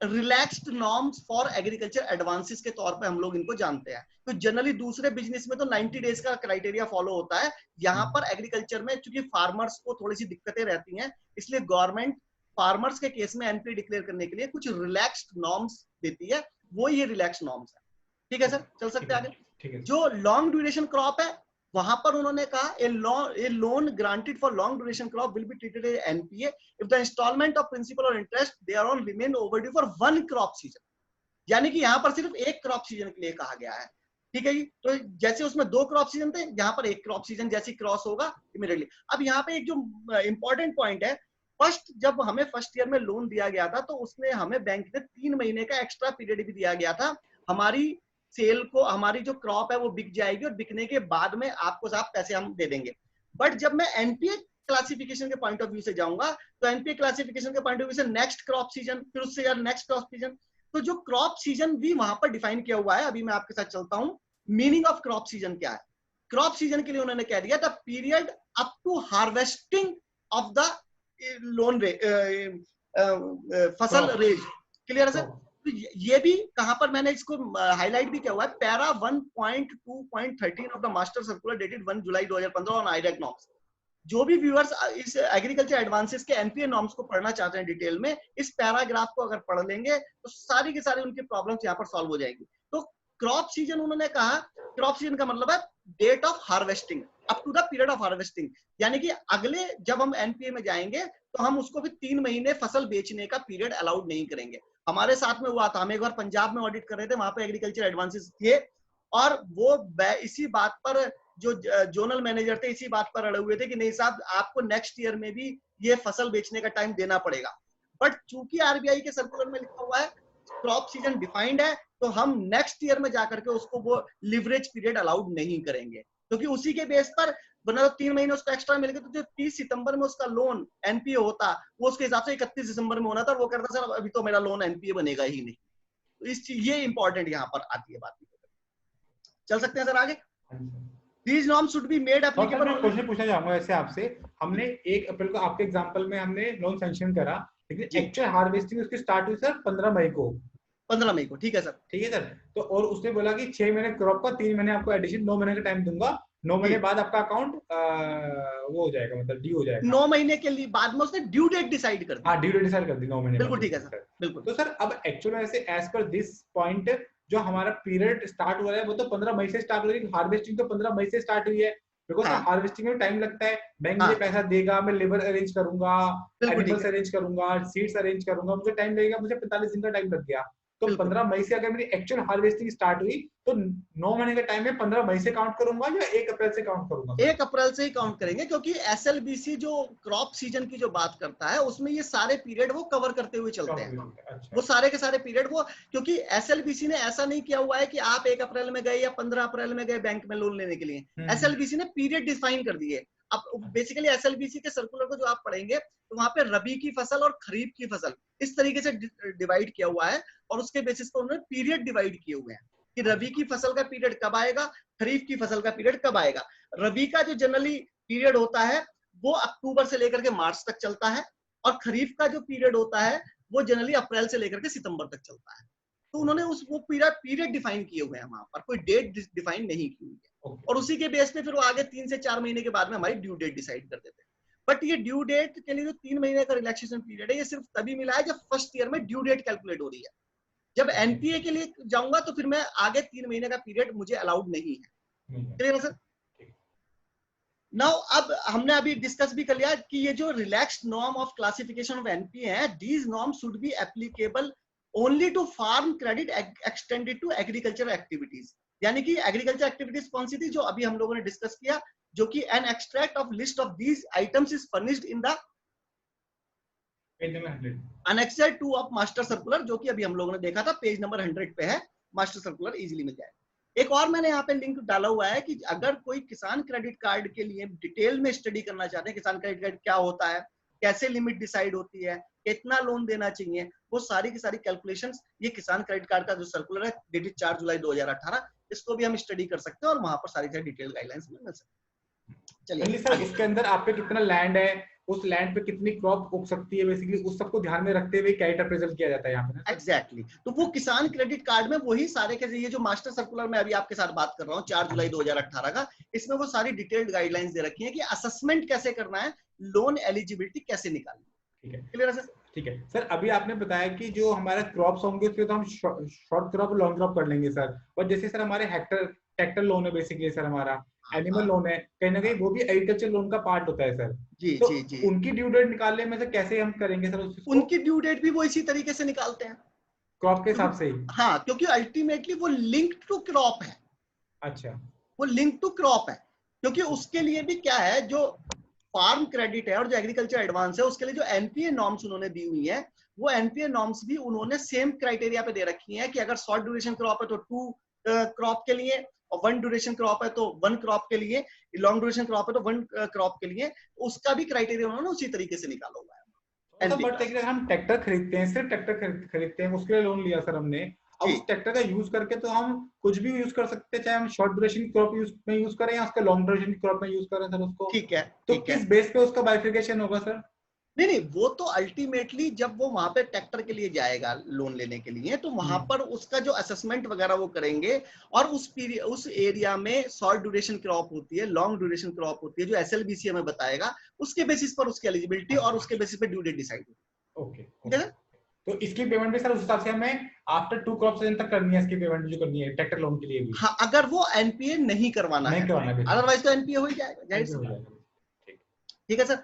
relaxed norms for agriculture advances के तौर पे हम लोग इनको जानते हैं। तो जनरली दूसरे बिजनेस में तो 90 डेज का क्राइटेरिया फॉलो होता है, यहाँ पर एग्रीकल्चर में चूंकि फार्मर्स को थोड़ी सी दिक्कतें रहती हैं, इसलिए गवर्नमेंट फार्मर्स के केस में एनपीए डिक्लेयर करने के लिए कुछ रिलैक्स्ड नॉर्म्स देती है, वो ये रिलैक्स नॉर्म्स है। ठीक है सर, चल सकते हैं आगे। जो लॉन्ग ड्यूरेशन क्रॉप है, वहां पर उन्होंने कहा a loan granted for long duration crop will be treated as NPA if the installment of principal और interest they are on remain overdue for 1 crop season. यानी कि यहाँ पर सिर्फ 1 क्रॉप सीजन के लिए कहा गया है। ठीक है जी, तो जैसे उसमें 2 क्रॉप सीजन थे, यहाँ पर 1 क्रॉप सीजन जैसे क्रॉस होगा इमीडिएटली। अब यहाँ पे एक जो इंपॉर्टेंट पॉइंट है, जब हमें फर्स्ट ईयर में लोन दिया गया था, तो उसने हमें बैंक ने 3 महीने का एक्स्ट्रा पीरियड भी दिया गया था। हमारी सेल को, हमारी जो क्रॉप है वो बिक जाएगी और बिकने के बाद में आपको साहब पैसे हम दे देंगे। बट जब मैं एनपीए क्लासिफिकेशन के पॉइंट ऑफ व्यू से जाऊंगा, तो एनपीए क्लासिफिकेशन के पॉइंट ऑफ व्यू से नेक्स्ट क्रॉप सीजन, फिर उससे यार नेक्स्ट क्रॉप सीजन, तो जो क्रॉप सीजन भी वहां पर डिफाइन किया हुआ है। अभी मैं आपके साथ चलता हूं, मीनिंग ऑफ क्रॉप सीजन क्या है। क्रॉप सीजन के लिए उन्होंने कह दिया the period up to harvesting of the loan फसल रेज। क्लियर है सर? तो ये भी कहां पर मैंने इसको हाईलाइट भी किया हुआ है, para 1.2.13 of the master circular dated 1 July 2015 on आईडैक नॉर्म्स। जो भी व्यूअर्स इस एग्रीकल्चर एडवांसेस के एनपीए नॉर्म्स को पढ़ना चाहते हैं डिटेल में, इस पैराग्राफ को अगर पढ़ लेंगे तो सारी के सारी उनकी प्रॉब्लम्स यहाँ पर सॉल्व हो जाएंगी। तो क्रॉप सीजन उन्होंने कहा, क्रॉप सीजन का मतलब है date of harvesting up to the period of harvesting. यानी कि अगले जब हम एनपीए में जाएंगे तो हम उसको भी 3 महीने फसल बेचने का पीरियड अलाउड नहीं करेंगे। हमारे साथ में हुआ था, हम एक बार पंजाब में ऑडिट कर रहे थे, वहां पे एग्रीकल्चर एडवांसेस थे और वो इसी बात पर जो जोनल मैनेजर थे इसी बात पर अड़े हुए थे कि नहीं साहब आपको नेक्स्ट ईयर में भी ये फसल बेचने का टाइम देना पड़ेगा। बट चूंकि आरबीआई के सर्कुलर में लिखा हुआ है क्रॉप सीजन डिफाइंड है, तो हम नेक्स्ट ईयर में जाकर के उसको वो लिवरेज पीरियड अलाउड नहीं करेंगे, क्योंकि उसी के बेस पर बना 3 महीने उसको एक्स्ट्रा मिल गए। तो जो 30 सितंबर में उसका लोन एनपीए होता, वो उसके हिसाब से 31 दिसंबर में होना था, और वो कहता सर अभी तो मेरा लोन एनपीए बनेगा ही नहीं। तो इस ये इंपॉर्टेंट यहाँ पर आती है बात। चल सकते हैं सर आगे। These norms should be made applicable। मैं क्वेश्चन पूछना चाहूंगा ऐसे आपसे, हमने 1 अप्रैल को आपके एग्जांपल में हमने लोन सैंक्शन करा, लेकिन एक्चुअल हार्वेस्टिंग उसकी स्टार्ट हुई सर 15 मई को। 15 मई को, ठीक है सर। ठीक है सर। तो और उसने बोला कि 6 महीने क्रॉप का, 3 महीने आपको एडिशन, 9 महीने का टाइम दूंगा, 9 महीने बाद आपका अकाउंट वो हो जाएगा, मतलब ड्यू हो जाएगा। 9 महीने के लिए बाद में उसने ड्यू डेट डिसाइड कर दी। हाँ, ड्यू डेट डिसाइड कर दी 9 महीने। बिल्कुल ठीक है सर, बिल्कुल। तो सर अब एक्चुअल में ऐसे एज पर दिस पॉइंट जो हमारा पीरियड स्टार्ट हुआ है वो तो 15 मई से स्टार्ट हुई, हार्वेस्टिंग तो 15 मई से स्टार्ट हुई है, बिकॉज हार्वेस्टिंग में टाइम लगता है, बैंक मुझे पैसा देगा, मैं लेबर अरेंज करूंगा, एनिमल्स अरेंज करूंगा, सीड्स अरेंज करूंगा, मुझे टाइम लगेगा, मुझे 45 दिन का टाइम लग गया। तो 15 मई से अगर मेरी एक्चुअल हार्वेस्टिंग स्टार्ट हुई तो 9 महीने का टाइम में 15 मई से काउंट करूंगा या 1 अप्रैल से काउंट करूंगा? 1 अप्रैल से ही काउंट करेंगे, क्योंकि एसएलबीसी जो क्रॉप सीजन की जो बात करता है उसमें ये सारे पीरियड वो कवर करते हुए चलते हैं। अच्छा। वो सारे के सारे पीरियड वो, क्योंकि एसएलबीसी ने ऐसा नहीं किया हुआ है कि आप 1 अप्रैल में गए या 15 अप्रैल में गए बैंक में लोन लेने के लिए। एसएलबीसी ने पीरियड डिफाइन कर दिए। अब बेसिकली एसएलबीसी के सर्कुलर को जो आप पढ़ेंगे तो वहां पे रबी की फसल और खरीफ की फसल इस तरीके से डिवाइड किया हुआ है, और उसके बेसिस पर उन्होंने पीरियड डिवाइड किए हुए हैं कि रबी की फसल का पीरियड कब आएगा, खरीफ की फसल का पीरियड कब आएगा। रबी का जो जनरली पीरियड होता है वो अक्टूबर से लेकर के मार्च तक चलता है, और खरीफ का जो पीरियड होता है वो जनरली अप्रैल से लेकर के सितंबर तक चलता है। तो उन्होंने वो पीरियड डिफाइन किए हुए हैं, वहां पर कोई डेट डिफाइन नहीं की हुई है, और उसी के बेस पे फिर वो आगे 3 से 4 महीने के बाद में हमारी ड्यू डेट डिसाइड कर देते हैं। बट ये ड्यू डेट के लिए जो 3 महीने का रिलैक्सेशन पीरियड है, ये सिर्फ तभी मिला है जब फर्स्ट ईयर में ड्यू डेट कैलकुलेट हो रही है। जब एनपीए के लिए जाऊंगा तो फिर मैं आगे 3 महीने का पीरियड मुझे अलाउड नहीं है। क्लियर है सर? नाउ अब हमने अभी डिस्कस भी कर लिया कि ये जो relaxed norm of classification of NPA है, these norms should be applicable only to farm credit extended to agriculture activities. यानी कि एग्रीकल्चर एक्टिविटीज कौन सी थी जो अभी हम लोगों ने डिस्कस किया, जो कि an extract of list of these items is furnished in the Annexure 2 of master circular, जो कि अभी हम लोगों ने देखा था, पेज नंबर 100 पे है। मास्टर सर्कुलर इजीली मिल जाएगा। एक और मैंने यहाँ पे लिंक डाला हुआ है कि अगर कोई किसान क्रेडिट कार्ड के लिए डिटेल में स्टडी करना चाहते हैं, किसान क्रेडिट कार्ड क्या होता है, कैसे लिमिट डिसाइड होती है, कितना लोन देना चाहिए, वो सारी की सारी कैलकुलेशंस ये किसान क्रेडिट कार्ड का जो सर्कुलर है डेटेड 4 जुलाई 2018, इसको भी हम स्टडी कर सकते हैं और वहां पर सारी डिटेल गाइडलाइंस मिल सकती है। चलिए सर, उसके अंदर आप पे कितना लैंड है, उस लैंड पे कितनी क्रॉप उग सकती है, बेसिकली उस सबको ध्यान में रखते हुए क्रेडिट अप्रेजल किया जाता है यहाँ पे। एग्जैक्टली तो वो किसान क्रेडिट कार्ड में वही सारे के ये जो मास्टर सर्कुलर में अभी आपके साथ बात कर रहा हूँ 4 जुलाई 2018 का, इसमें वो सारी डिटेल्ड गाइडलाइंस दे रखी है कि असेसमेंट कैसे करना है, लोन एलिजिबिलिटी कैसे निकालनी। ठीक है, क्लियर है सर? ठीक है सर। अभी आपने बताया कि जो हमारा क्रॉप्स होंगे उसके तो हम शॉर्ट क्रॉप और लॉन्ग क्रॉप कर लेंगे सर, और जैसे सर हमारे ट्रैक्टर लोन है बेसिकली सर, हमारा एनिमल लोन है, कहीं ना कहीं वो भी एग्रीकल्चर लोन का पार्ट होता है सर। जी तो जी जी, उनकी ड्यू डेट निकालने में से कैसे हम करेंगे सर उसको? उनकी ड्यू डेट भी वो इसी तरीके से निकालते हैं, क्रॉप के हिसाब से ही? हाँ, क्योंकि अल्टीमेटली वो लिंक्ड टू क्रॉप है। अच्छा, वो लिंक टू क्रॉप है, क्योंकि उसके लिए भी क्या है, जो फार्म क्रेडिट है और जो एग्रीकल्चर एडवांस है उसके लिए जो एनपीए नॉर्म्स उन्होंने दी हुई है, वो एनपीए नॉर्म्स भी उन्होंने सेम क्राइटेरिया पे दे रखी है कि अगर शॉर्ट ड्यूरेशन क्रॉप है तो 2 क्रॉप के लिए, और 1 ड्यूरेशन क्रॉप है तो 1 क्रॉप के लिए, लॉन्ग ड्यूरेशन क्रॉप है तो 1 क्रॉप के लिए, उसका भी क्राइटेरिया उन्होंने उसी तरीके से निकाला हुआ है। बट अगर हम ट्रैक्टर खरीदते हैं, सिर्फ ट्रैक्टर खरीदते हैं, उसके लिए लोन लिया सर हमने, अब उस ट्रैक्टर का यूज करके तो हम कुछ भी यूज कर सकते हैं, चाहे हम शॉर्ट ड्यूरेशन क्रॉप में यूज करें या उसका लॉन्ग ड्यूरेशन क्रॉप में यूज करें सर उसको। ठीक है, तो किस बेस पे उसका बाइफिकेशन होगा सर? नहीं नहीं, वो तो अल्टीमेटली जब वो वहां पे ट्रैक्टर के लिए जाएगा लोन लेने के लिए, तो वहां पर उसका जो असेसमेंट वगैरह वो करेंगे, और उस एरिया में शॉर्ट ड्यूरेशन क्रॉप होती है, लॉन्ग ड्यूरेशन क्रॉप होती है, जो एसएलबीसी हमें बताएगा, उसके बेसिस पर उसकी एलिजिबिलिटी और उसके बेसिस पर ड्यू डेट डिसाइड होती है। ठीक है, तो इसकी पेमेंट भी सर उस हिसाब से हमें आफ्टर 2 क्रॉप सीजन तक करनी है, इसकी पेमेंट जो करनी है ट्रैक्टर लोन के लिए भी? हाँ, अगर वो एनपीए नहीं करवाना है, अदरवाइज तो एनपीए हो ही जाएगा, जाहिर सी बात। ठीक है सर,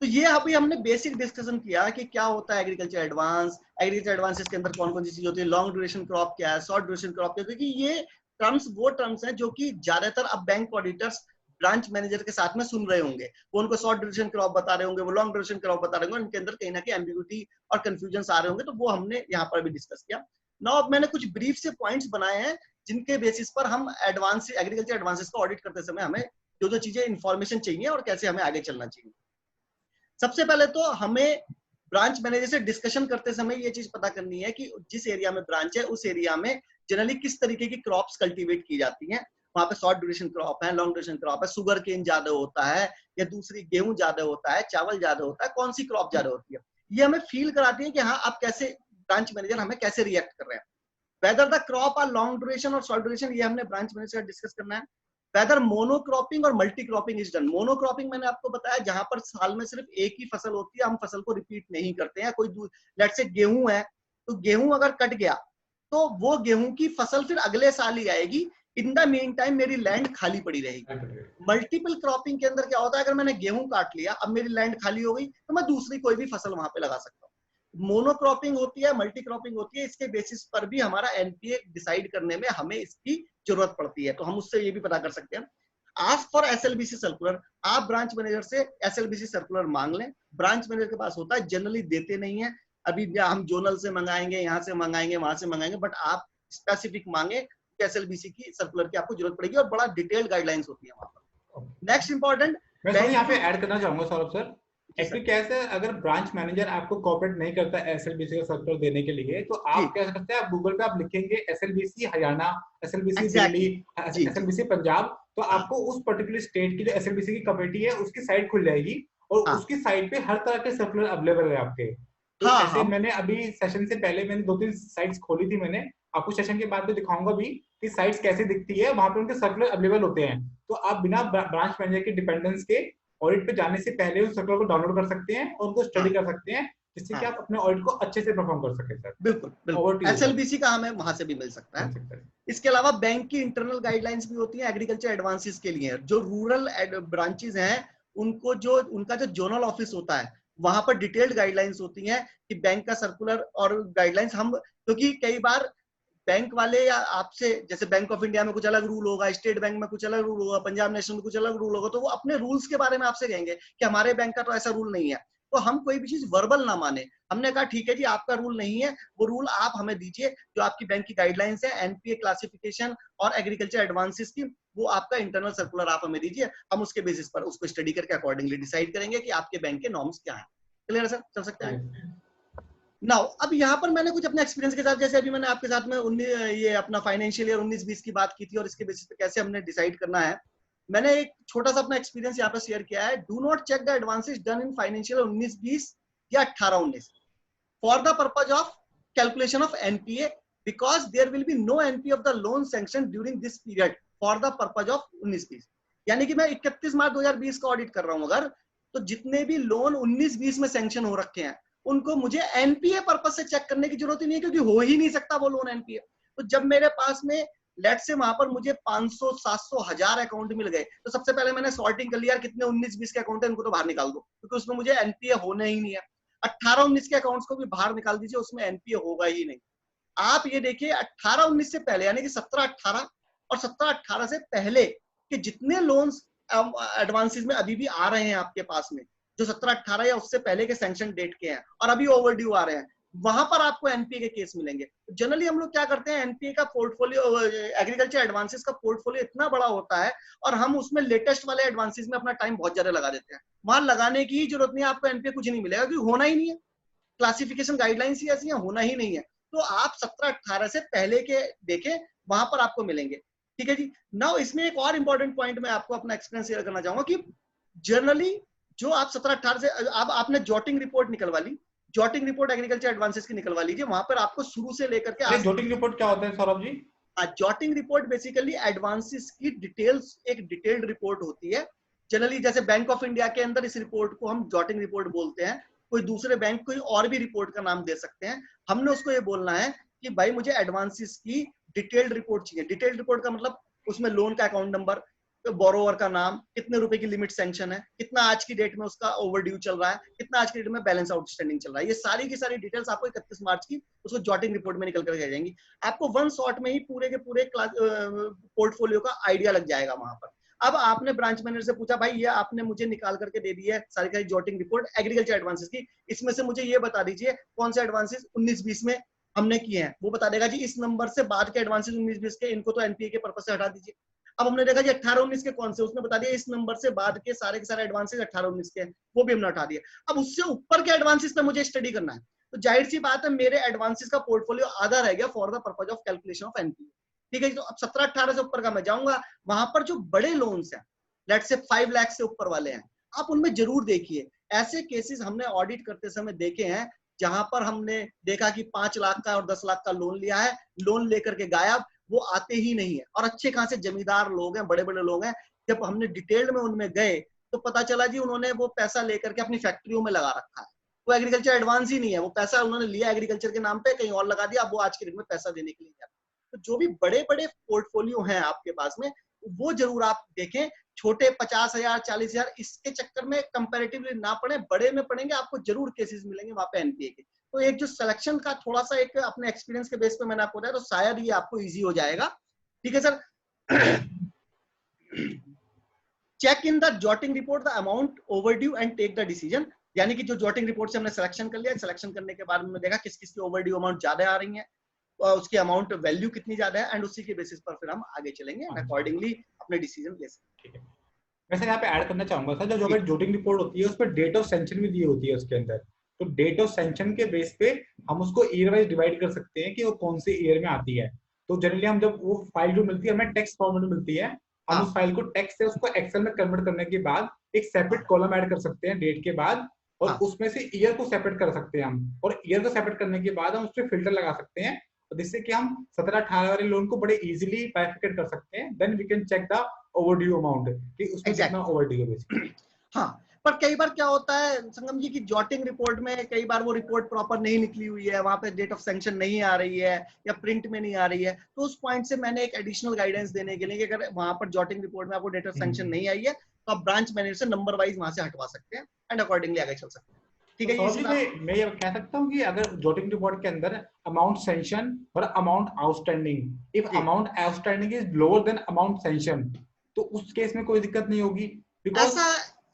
तो ये अभी हमने बेसिक डिस्कशन किया कि क्या होता है एग्रीकल्चर एडवांस, एग्रीकल्चर एडवांसेस के अंदर कौन कौन सी चीज होती है, लॉन्ग ड्यूरेशन क्रॉप क्या है, शॉर्ट ड्यूरेशन क्रॉप क्या है, क्योंकि ये टर्म्स वो टर्म्स हैं जो कि ज्यादातर अब बैंक ऑडिटर्स ब्रांच मैनेजर के साथ में सुन रहे होंगे, वो उनको शॉर्ट ड्यूरेशन क्रॉप बता रहे होंगे, वो लॉन्ग ड्यूरेशन क्रॉप बता रहे होंगे, उनके अंदर कहीं ना कहीं एम्बिग्यूटी और कंफ्यूजन आ रहे होंगे, तो वो हमने यहाँ पर भी डिस्कस किया। नाउ अब मैंने कुछ ब्रीफ से पॉइंट्स बनाए हैं जिनके बेसिस पर हम एडवांस एग्रीकल्चर एडवांसेस को ऑडिट करते समय हमें जो जो चीजें इंफॉर्मेशन चाहिए और कैसे हमें आगे चलना चाहिए। सबसे पहले तो हमें ब्रांच मैनेजर से डिस्कशन करते समय ये चीज पता करनी है कि जिस एरिया में ब्रांच है उस एरिया में जनरली किस तरीके की क्रॉप्स कल्टीवेट की जाती हैं, वहां पे शॉर्ट ड्यूरेशन क्रॉप है, लॉन्ग ड्यूरेशन क्रॉप है, सुगर केन ज्यादा होता है या दूसरी गेहूं ज्यादा होता है, चावल ज्यादा होता है, कौन सी क्रॉप ज्यादा होती है, ये हमें फील कराती है कि हाँ आप कैसे, ब्रांच मैनेजर हमें कैसे रिएक्ट कर रहे हैं। Whether the crop are long duration और शॉर्ट ड्यूरेशन, ये हमने ब्रांच मैनेजर से डिस्कस करना है। वेदर मोनोक्रॉपिंग और multi cropping is done. Monocropping मैंने आपको बताया जहां पर साल में सिर्फ एक ही फसल होती है, हम फसल को रिपीट नहीं करते हैं। कोई लेट्स से गेहूं है, तो गेहूं अगर कट गया तो वो गेहूं की फसल फिर अगले साल ही आएगी, इन द मीन टाइम मेरी लैंड खाली पड़ी रहेगी। मल्टीपल क्रॉपिंग के अंदर क्या होता है, अगर मैंने गेहूं काट लिया, अब मेरी लैंड खाली हो गई, तो मैं दूसरी कोई भी फसल वहां पे लगा सकता हूँ। मोनोक्रॉपिंग होती है, मल्टी क्रॉपिंग होती है, इसके बेसिस पर भी हमारा एनपीए डिसाइड करने में हमें इसकी जरूरत पड़ती है, तो हम उससे ये भी पता कर सकते हैं। आस्क फॉर एसएलबीसी सर्कुलर, आप ब्रांच मैनेजर से एसएलबीसी सर्कुलर मांग लें, ब्रांच मैनेजर के पास होता है, जनरली देते नहीं है। अभी हम जोनल से मंगाएंगे, यहाँ से मंगाएंगे, वहां से मंगाएंगे, बट आप स्पेसिफिक मांगे, एसएलबीसी की सर्कुलर की आपको जरूरत पड़ेगी और बड़ा डिटेल्ड गाइडलाइंस होती है वहां पर। नेक्स्ट इंपॉर्टेंट, मैं यहाँ पे ऐड करना चाहूंगा सौरभ सर, एक्चुअली कैसे अगर ब्रांच मैनेजर आपको कोऑपरेट नहीं करता एसएलबीसी का सर्कुलर देने के लिए, तो आप क्या करते हैं, आप गूगल पे आप लिखेंगे SLBC Haryana, SLBC Delhi, SLBC Punjab, तो आपको उस पर्टिकुलर स्टेट की जो एसएलबीसी की कमेटी है उसकी साइट खुल जाएगी और उसकी साइट पे हर तरह के सर्कुलर अवेलेबल है आपके। तो ऐसे मैंने अभी सेशन से पहले मैंने 2-3 साइट्स खोली थी, मैंने आपको सेशन के बाद में दिखाऊंगा भी कि साइट्स कैसे दिखती है, वहां पे उनके सर्कुलर अवेलेबल होते हैं। तो आप बिना ब्रांच मैनेजर के डिपेंडेंस के ऑडिट पे जाने से पहले उस सर्कुलर को डाउनलोड कर सकते हैं और उनको स्टडी कर सकते हैं, जिससे कि आप अपने ऑडिट को अच्छे से परफॉर्म कर सकें सर। बिल्कुल बिल्कुल, एसएलबीसी का हमें वहां से भी मिल सकता है। इसके अलावा बैंक की इंटरनल गाइडलाइंस भी होती है एग्रीकल्चर एडवांसेस के लिए। जो रूरल ब्रांचेस हैं उनको जो उनका जो जोनल ऑफिस होता है वहां पर डिटेल्ड गाइडलाइंस होती हैं कि बैंक का सर्कुलर और गाइडलाइंस हम, क्योंकि कई बार बैंक वाले या आपसे, जैसे बैंक ऑफ इंडिया में कुछ अलग रूल होगा, स्टेट बैंक में कुछ अलग रूल होगा, पंजाब नेशनल में कुछ अलग रूल होगा, तो वो अपने रूल्स के बारे में आपसे कहेंगे कि हमारे बैंक का तो ऐसा रूल नहीं है। तो हम कोई भी चीज वर्बल ना माने, हमने कहा ठीक है जी आपका रूल नहीं है, वो रूल आप हमें दीजिए जो आपकी बैंक की गाइडलाइंस है, एनपीए क्लासिफिकेशन और एग्रीकल्चर एडवांसेस की, वो आपका इंटरनल सर्कुलर आप हमें दीजिए, हम उसके बेसिस पर उसको स्टडी करके अकॉर्डिंगली डिसाइड करेंगे कि आपके बैंक के नॉर्म्स क्या है। क्लियर है सर, चल सकते हैं। नाउ अब यहाँ पर मैंने कुछ अपने एक्सपीरियंस के साथ, जैसे अभी मैंने आपके साथ में ये अपना फाइनेंशियल ईयर 19-20 की बात की थी और इसके बेसिस पे कैसे हमने डिसाइड करना है, मैंने एक छोटा सा अपना एक्सपीरियंस यहाँ पर शेयर किया है। Do not check the advances done in financial 19-20 या 18-19 for the purpose of calculation of NPA, because there will be no NPA of the loan sanction during this period for the purpose of 19-20। यानी कि मैं 31 मार्च 2020 का audit कर रहा हूं अगर, तो जितने भी लोन 19-20 में सैंक्शन हो रखे हैं उनको मुझे एनपीए पर्पज से चेक करने की जरूरत ही नहीं है, क्योंकि हो ही नहीं सकता वो लोन एनपीए। तो जब मेरे पास में लेट से वहां पर मुझे 500, 700, 1000 अकाउंट मिल गए, तो सबसे पहले मैंने सॉर्टिंग कर लिया, कितने 19-20 के अकाउंट है उनको तो बाहर निकाल दो, क्योंकि उसमें मुझे एनपीए होने ही नहीं है। 18-19 के अकाउंट्स को भी बाहर निकाल दीजिए, उसमें एनपीए होगा ही नहीं। आप ये देखिए 18-19 से पहले यानी कि 17-18 और 17-18 से पहले के जितने लोन्स एडवांसेस में अभी भी आ रहे हैं आपके पास में, जो 17-18 या उससे पहले के सैंक्शन डेट के हैं और अभी ओवरड्यू आ रहे हैं, वहां पर आपको एनपीए के केस मिलेंगे। जनरली हम लोग क्या करते हैं, एनपीए का पोर्टफोलियो, एग्रीकल्चर एडवांसेस का पोर्टफोलियो इतना बड़ा होता है और हम उसमें लेटेस्ट वाले एडवांसेस में अपना टाइम बहुत ज्यादा लगा देते हैं। वहां लगाने की जरूरत नहीं है, आपको एनपीए कुछ नहीं मिलेगा क्योंकि होना ही नहीं है, क्लासिफिकेशन गाइडलाइंस ही ऐसी है, होना ही नहीं है। तो आप 17-18 से पहले के देखें, वहां पर आपको मिलेंगे। ठीक है जी। नाउ इसमें एक और इंपॉर्टेंट पॉइंट मैं आपको अपना एक्सपीरियंस शेयर करना चाहूंगा कि जनरली जो आप 17-18 से अब आपने जॉटिंग रिपोर्ट निकलवा ली, जॉटिंग रिपोर्ट एग्रीकल्चर एडवांसेस की निकलवा लीजिए, वहां पर आपको शुरू से लेकर के जॉटिंग रिपोर्ट क्या होता है Saurabh ji? Jotting report basically advances की डिटेल्स, एक डिटेल्ड रिपोर्ट होती है। जनरली जैसे बैंक ऑफ इंडिया के अंदर इस रिपोर्ट को हम जॉटिंग रिपोर्ट बोलते हैं, कोई दूसरे बैंक कोई और भी रिपोर्ट का नाम दे सकते हैं। हमने उसको ये बोलना है कि भाई मुझे एडवांसेस की डिटेल्ड रिपोर्ट चाहिए। डिटेल्ड रिपोर्ट का मतलब उसमें लोन का अकाउंट नंबर, बोरोवर का नाम, कितने रुपए की लिमिट सैंक्शन है, कितना आज की डेट में उसका ओवरड्यू चल रहा है, कितना आज की डेट में बैलेंस आउटस्टैंडिंग चल रहा है, ये सारी की सारी डिटेल्स आपको 31 मार्च की उसको जॉटिंग रिपोर्ट में निकल कर आ जाएंगी। आपको वन शॉट में ही पूरे के पूरे पोर्टफोलियो का आइडिया लग जाएगा वहां पर। अब आपने ब्रांच मैनेजर से पूछा, भाई ये आपने मुझे निकाल करके दे दी है सारी सारी जॉटिंग रिपोर्ट एग्रीकल्चर एडवांसेस की, इसमें से मुझे ये बता दीजिए कौन से एडवांसेस 19-20 में हमने किए हैं। वो बता देगा जी इस नंबर से बाद के एडवांसेस 19-20 के, इनको तो एनपीए के पर्पस से हटा दीजिए। अब हमने देखा जी 18-19 के कौन से, उसने बता दिया इस नंबर से बाद के सारे एडवांसेस 18-19 के, वो भी हमने हटा दिया। अब उससे ऊपर के एडवांसेस पे मुझे स्टडी करना है, तो जाहिर सी बात है मेरे एडवांसेस का पोर्टफोलियो आधा रह गया for the purpose of calculation of NPA. ठीक है, तो अब 17-18 से ऊपर का मैं जाऊंगा, वहां पर जो बड़े लोन्स हैं, लेट्स से 5 लाख से ऊपर वाले हैं, आप उनमें जरूर देखिए। ऐसे केसेस हमने ऑडिट करते समय देखे हैं जहां पर हमने देखा कि 5 लाख का और 10 लाख का लोन लिया है, लोन लेकर के गायब, वो आते ही नहीं है, और अच्छे खासे जमींदार लोग हैं, बड़े बड़े लोग हैं। जब हमने डिटेल में उनमें गए तो पता चला जी उन्होंने वो पैसा लेकर के अपनी फैक्ट्रियों में लगा रखा है, वो एग्रीकल्चर एडवांस ही नहीं है, वो पैसा उन्होंने लिया एग्रीकल्चर के नाम पे, कहीं और लगा दिया, अब वो आज के डेट में पैसा देने के लिए। तो जो भी बड़े बड़े पोर्टफोलियो हैं आपके पास में, वो जरूर आप देखें। छोटे 50,000 40,000 इसके चक्कर में कंपैरेटिवली ना पड़े, बड़े में पड़ेंगे आपको जरूर केसेस मिलेंगे वहां पे एनपीए के। तो एक जो सिलेक्शन का थोड़ा सा एक अपने एक्सपीरियंस के बेस पे मैंने आपको बताया, तो शायद ये आपको इजी हो जाएगा। ठीक है sir. Check in the jotting report the amount overdue and take the decision. यानी कि जो जॉटिंग रिपोर्ट से हमने सिलेक्शन कर लिया, सिलेक्शन करने के बाद हमने देखा किस किस की ओवरड्यू अमाउंट ज्यादा आ रही है, उसकी अमाउंट वैल्यू कितनी ज्यादा है, एंड उसी के बेसिस पर फिर हम आगे चलेंगे एंड अकॉर्डिंगली अपने डिसीजन ले सकते हैं। वैसे यहाँ पे ऐड करना चाहूंगा सर, जो जॉटिंग रिपोर्ट होती है उस पर डेट ऑफ सैंक्शन भी दी होती है उसके अंदर, तो डेट ऑफ सैंक्शन के बेस पे हम उसको ईयर वाइज डिवाइड कर सकते हैं कि वो कौन से ईयर में आती है। तो जनरली हम जब वो फाइल जो मिलती है हमें टेक्स्ट फॉर्मेट में मिलती है, हम उस फाइल को टेक्स्ट से उसको एक्सेल में कन्वर्ट करने के बाद एक सेपरेट कॉलम ऐड कर सकते हैं डेट के बाद, और उसमें से ईयर को सेपरेट कर सकते हैं हम, और ईयर को सेपरेट करने के बाद हम उस पर फिल्टर लगा सकते हैं, जिससे कि हम 17-18 वाले लोन को बड़े इजीली बाइफिकेट कर सकते हैं। Then we can check the overdue amount कि उसमें कितना ओवरड्यू है बेसिकली। हाँ, पर कई बार क्या होता है संगम जी की जॉटिंग रिपोर्ट में कई बार वो रिपोर्ट प्रॉपर नहीं निकली हुई है, वहां पे डेट ऑफ सैंक्शन नहीं आ रही है या प्रिंट में नहीं आ रही है, तो उस पॉइंट से मैंने एक एडिशनल गाइडेंस देने के लिए कि अगर वहां पर जॉटिंग रिपोर्ट में आपको डेट ऑफ सैंक्शन नहीं आई है तो आप ब्रांच मैनेजर से नंबर वाइज वहां से हटवा सकते हैं एंड अकॉर्डिंगली आगे चल सकते हैं। ठीक है जी। मैं ये कह सकता हूँ कि अगर जॉटिंग रिपोर्ट के अंदर अमाउंट सैंक्शन और amount outstanding, if amount outstanding is lower than amount sanction, तो उस केस में कोई दिक्कत नहीं होगी।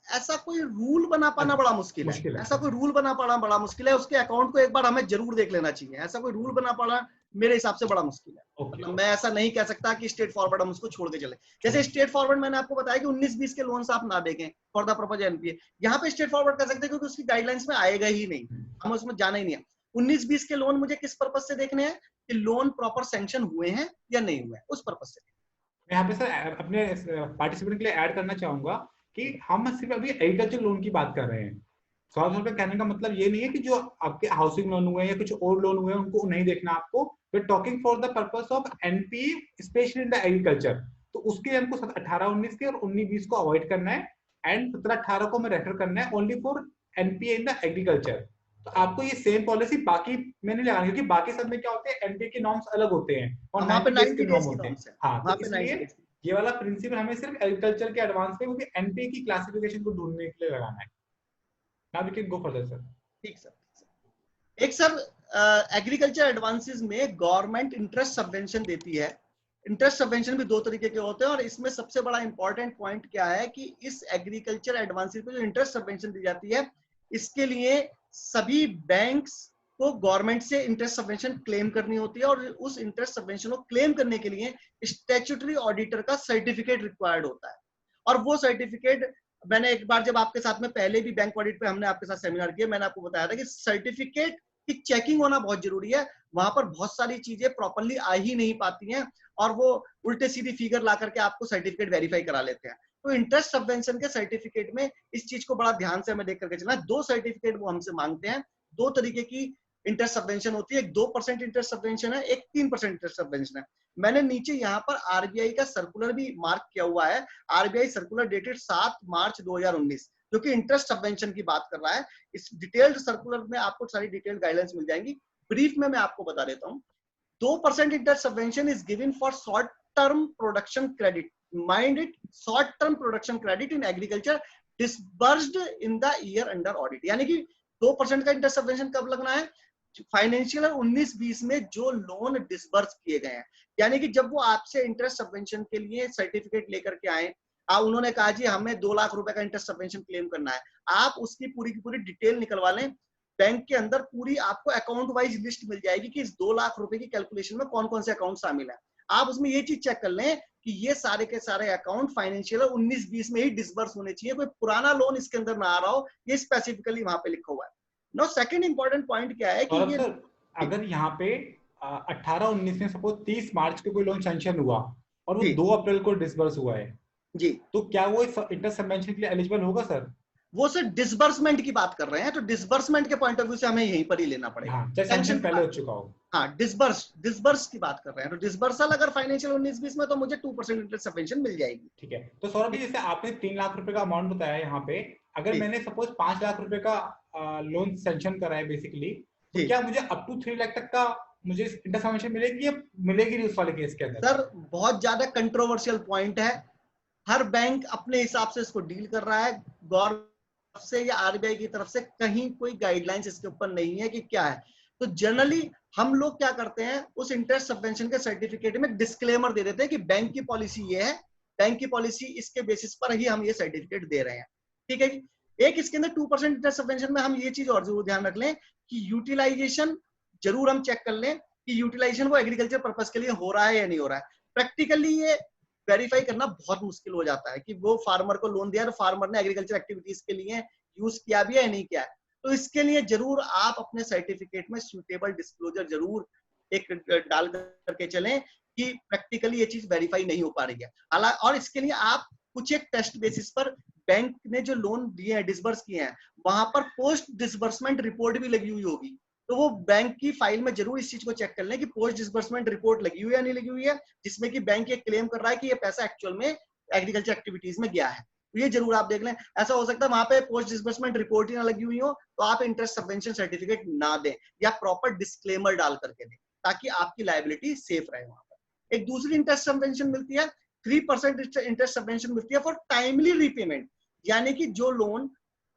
ऐसा कोई रूल बना पाना बड़ा मुश्किल है। ऐसा कोई रूल बना पाना बड़ा मुश्किल है, उसके अकाउंट को एक बार हमें जरूर देख लेना चाहिए। ऐसा कोई रूल बना पाना मेरे हिसाब से बड़ा मुश्किल है। Okay. मतलब मैं ऐसा नहीं कह सकता कि स्ट्रेट फॉरवर्ड हम उसको छोड़ के चले। जैसे स्ट्रेट फॉरवर्ड मैंने आपको बताया कि 19-20 के लोन्स आप ना देखें फॉर द पर्पज एनपीए, यहाँ पे स्ट्रेट फॉरवर्ड कर सकते हैं क्योंकि उसकी गाइडलाइंस में आएगा ही नहीं, हम उसमें जाना ही नहीं है। 19-20 के लोन मुझे किस पर्पज से देखने हैं कि लोन प्रॉपर सैंक्शन हुए हैं या नहीं हुए हैं, उस पर्पज से। मैं यहाँ पे सर अपने पार्टिसिपेंट के लिए ऐड करना चाहूंगा कि हम सिर्फ अभी एग्रीकल्चर लोन की बात कर रहे हैं। सौरभ सर का कहने का मतलब ये नहीं है कि जो आपके हाउसिंग लोन हुए या कुछ और लोन हुए उनको नहीं देखना आपको। We talking for the purpose of NPA specially in the agriculture. तो उसके हमको 18-19 के और 19-20 को अवॉइड करना है एंड 17-18 को हमें रेफर करना है only for NPA in the agriculture. तो आपको ये सेम पॉलिसी बाकी में नहीं लगानी क्योंकि बाकी सब में क्या होते हैं एनपीए के नॉर्म्स अलग होते हैं और वहां पे 90 डेज 90 के डेज नॉर्म की होते हैं। नॉर्म्स है, हाँ, वहां तो पे 90 इसलिए डेज। ये वाला प्रिंसिपल हमें सिर्फ एग्रीकल्चर के एडवांस में क्योंकि एनपीए की क्लासिफिकेशन को ढूंढने के लिए लगाना है। Now we can go further sir. ठीक सर। एक सर एग्रीकल्चर एडवांसेस में गवर्नमेंट इंटरेस्ट सबवेंशन देती है। इंटरेस्ट सबवेंशन भी दो तरीके के होते हैं और इसमें सबसे बड़ा इंपॉर्टेंट पॉइंट क्या है कि इस एग्रीकल्चर एडवांसेस में जो इंटरेस्ट सबवेंशन दी जाती है इसके लिए सभी बैंक्स को गवर्नमेंट से इंटरेस्ट सबवेंशन क्लेम करनी होती है और उस इंटरेस्ट सबवेंशन को क्लेम करने के लिए स्टैट्यूटरी ऑडिटर का सर्टिफिकेट रिक्वायर्ड होता है। और वो सर्टिफिकेट मैंने एक बार जब आपके साथ में पहले भी बैंक ऑडिट पे हमने आपके साथ सेमिनार किया, मैंने आपको बताया था कि सर्टिफिकेट की चेकिंग होना बहुत जरूरी है। वहां पर बहुत सारी चीजें प्रॉपर्ली आ ही नहीं पाती हैं और वो उल्टे सीधी फिगर ला करके आपको सर्टिफिकेट वेरीफाई करा लेते हैं। तो इंटरेस्ट सबवेंशन के सर्टिफिकेट में इस चीज को बड़ा ध्यान से हमें देख करके चलना। दो सर्टिफिकेट वो हमसे मांगते हैं, दो तरीके की इंटरेस्ट सबवेंशन होती है, एक 2% इंटरेस्ट सबवेंशन है, एक 3% इंटरेस्ट सबवेंशन है। मैंने नीचे यहाँ पर आरबीआई का सर्कुलर भी मार्क किया हुआ है, आरबीआई सर्कुलर डेटेड 7 मार्च 2019 जो कि इंटरेस्ट सबवेंशन की बात कर रहा है। इस डिटेल्ड सर्कुलर में आपको सारी डिटेल्ड गाइडलाइंस मिल जाएंगी। ब्रीफ में मैं आपको बता देता हूँ। 2% interest subvention is given for short term production credit, mind it, short term production credit in agriculture disbursed in the year under audit. यानी कि 2% का इंटरेस्ट सबवेंशन कब लगना है? फाइनेंशियल 19-20 में जो लोन डिसबर्स किए गए हैं, यानी कि जब वो आपसे इंटरेस्ट सबवेंशन के लिए सर्टिफिकेट लेकर के आए, उन्होंने कहा जी हमें 2 लाख रुपए का इंटरेस्ट सबवेंशन क्लेम करना है, आप उसकी पूरी की पूरी डिटेल निकलवा लें। बैंक के अंदर पूरी आपको अकाउंट वाइज लिस्ट मिल जाएगी कि इस 2 लाख रुपए की कैलकुलेशन में कौन कौन से अकाउंट शामिल है। आप उसमें ये चीज चेक कर लें कि ये सारे के सारे अकाउंट फाइनेंशियल 19-20 में ही डिसबर्स होने चाहिए, कोई पुराना लोन इसके अंदर ना आ रहा हो, ये स्पेसिफिकली वहां पे लिखा हुआ है। नो सेकंड इंपॉर्टेंट पॉइंट क्या है कि ये सर अगर यहाँ पे 18-19 में सपोज 30 मार्च को कोई लोन सैंक्शन हुआ और वो 2 अप्रैल को डिसबर्स हुआ है जी, तो क्या वो इंटरेस्ट सबवेंशन के लिए एलिजिबल होगा सर? वो सर डिसबर्समेंट की बात कर रहे हैं, तो डिसबर्समेंट के पॉइंट ऑफ व्यू से हमें यहीं पर ही लेना पड़ेगा। हाँ, सैंक्शन पहले हो चुका हो। हाँ, डिसबर्स की बात कर रहे हैं, तो डिसबर्सल अगर फाइनेंशियल 19-20 में तो मुझे 2% इंटरेस्ट सबवेंशन मिल जाएगी। ठीक है, तो सौरभ जी जैसे आपने 3 लाख रुपए का अमाउंट बताया यहाँ पे, अगर मैंने सपोज 5 लाख रुपए का लोन सैंक्शन करा है बेसिकली, तो क्या मुझे अप टू 3 लाख तक का मुझे इंटरेस्ट सबवेंशन मिलेगी या मिलेगी नहीं उस वाले केस के अंदर? सर बहुत ज्यादा कंट्रोवर्शियल पॉइंट है, हर बैंक अपने हिसाब से इसको डील कर रहा है। गवर्नमेंट से या आरबीआई की तरफ से कहीं कोई गाइडलाइंस इसके ऊपर नहीं है कि क्या है। तो जनरली हम लोग क्या करते हैं, उस इंटरेस्ट सबवेंशन के सर्टिफिकेट में डिस्क्लेमर दे देते हैं कि बैंक की पॉलिसी ये है, बैंक की पॉलिसी इसके बेसिस पर ही हम ये सर्टिफिकेट दे रहे हैं। ठीक है जी। एक इसके अंदर 2% इंटरेस्ट सबवेंशन में हम ये चीज और जरूर ध्यान रख लें कि यूटिलाइजेशन जरूर हम चेक कर लें कि यूटिलाइजेशन वो एग्रीकल्चर पर्पस के लिए हो रहा है या नहीं हो रहा है। प्रैक्टिकली ये वेरीफाई करना बहुत मुश्किल हो जाता है कि वो फार्मर को लोन दिया और फार्मर ने एग्रीकल्चर एक्टिविटीज के लिए यूज किया भी है या नहीं किया है। तो इसके लिए जरूर आप अपने सर्टिफिकेट में सूटेबल डिस्क्लोजर जरूर एक डाल करके चलें कि प्रैक्टिकली ये चीज वेरीफाई नहीं हो पा रही है। हालांकि और इसके लिए आप कुछ एक टेस्ट बेसिस पर बैंक ने जो लोन दिए हैं, डिसबर्स किए हैं, वहां पर पोस्ट डिसबर्समेंट रिपोर्ट भी लगी हुई होगी। तो वो बैंक की फाइल में जरूर इस चीज को चेक कर लें कि पोस्ट डिसबर्समेंट रिपोर्ट लगी हुई है या नहीं लगी हुई है, जिसमें कि बैंक ये क्लेम कर रहा है कि ये पैसा एक्चुअल में एग्रीकल्चर एक्टिविटीज में गया है। तो ये जरूर आप देख लें। ऐसा हो सकता है वहां पे पोस्ट डिसबर्समेंट रिपोर्ट ही ना लगी हुई हो तो आप इंटरेस्ट सबवेंशन सर्टिफिकेट ना दें या प्रॉपर डिस्क्लेमर डाल करके दें ताकि आपकी लायबिलिटी सेफ रहे। वहां पर एक दूसरी इंटरेस्ट सबवेंशन मिलती है, 3% इंटरेस्ट सबवेंशन मिलती है फॉर टाइमली रीपेमेंट, यानी कि जो लोन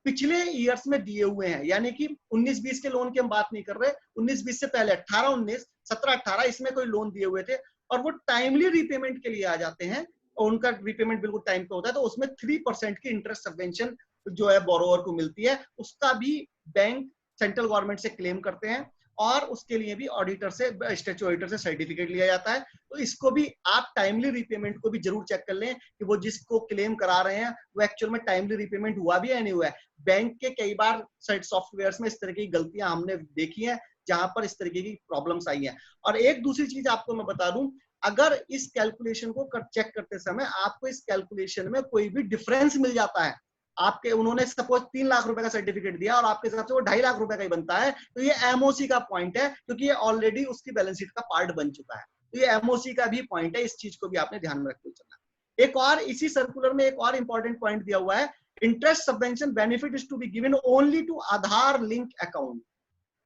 पिछले ईयर्स में दिए हुए हैं, यानी कि 19-20 के लोन की हम बात नहीं कर रहे, 19-20 से पहले 18-19, 17-18 इसमें कोई लोन दिए हुए थे और वो टाइमली रीपेमेंट के लिए आ जाते हैं और उनका रीपेमेंट बिल्कुल टाइम पे होता है, तो उसमें 3% की इंटरेस्ट सबवेंशन जो है बोरोवर को मिलती है। उसका भी बैंक सेंट्रल गवर्नमेंट से क्लेम करते हैं और उसके लिए भी ऑडिटर से, स्टैट्यूटरी ऑडिटर से सर्टिफिकेट लिया जाता है। तो इसको भी आप टाइमली रीपेमेंट को भी जरूर चेक कर लें कि वो जिसको क्लेम करा रहे हैं वो एक्चुअल में टाइमली रीपेमेंट हुआ भी है या नहीं हुआ है। बैंक के कई बार सॉफ्टवेयर में इस तरह की गलतियां हमने देखी हैं जहां पर इस तरीके की प्रॉब्लम्स आई हैं। और एक दूसरी चीज आपको मैं बता दूं, अगर इस कैलकुलेशन को चेक करते समय आपको इस कैलकुलेशन में कोई भी डिफरेंस मिल जाता है, आपके उन्होंने सपोज 3 लाख रुपए का सर्टिफिकेट दिया और आपके हिसाब से वो 2.5 लाख रुपए का ही बनता है, तो ये एमओसी का पॉइंट है, क्योंकि ये ऑलरेडी उसकी बैलेंस शीट का पार्ट बन चुका है। तो ये एमओसी का भी पॉइंट है, इस चीज को भी आपने ध्यान में रखते हुए चलना। एक और इसी सर्कुलर में एक और इंपॉर्टेंट पॉइंट दिया हुआ है, interest subvention benefit is to be given only to Aadhaar link account.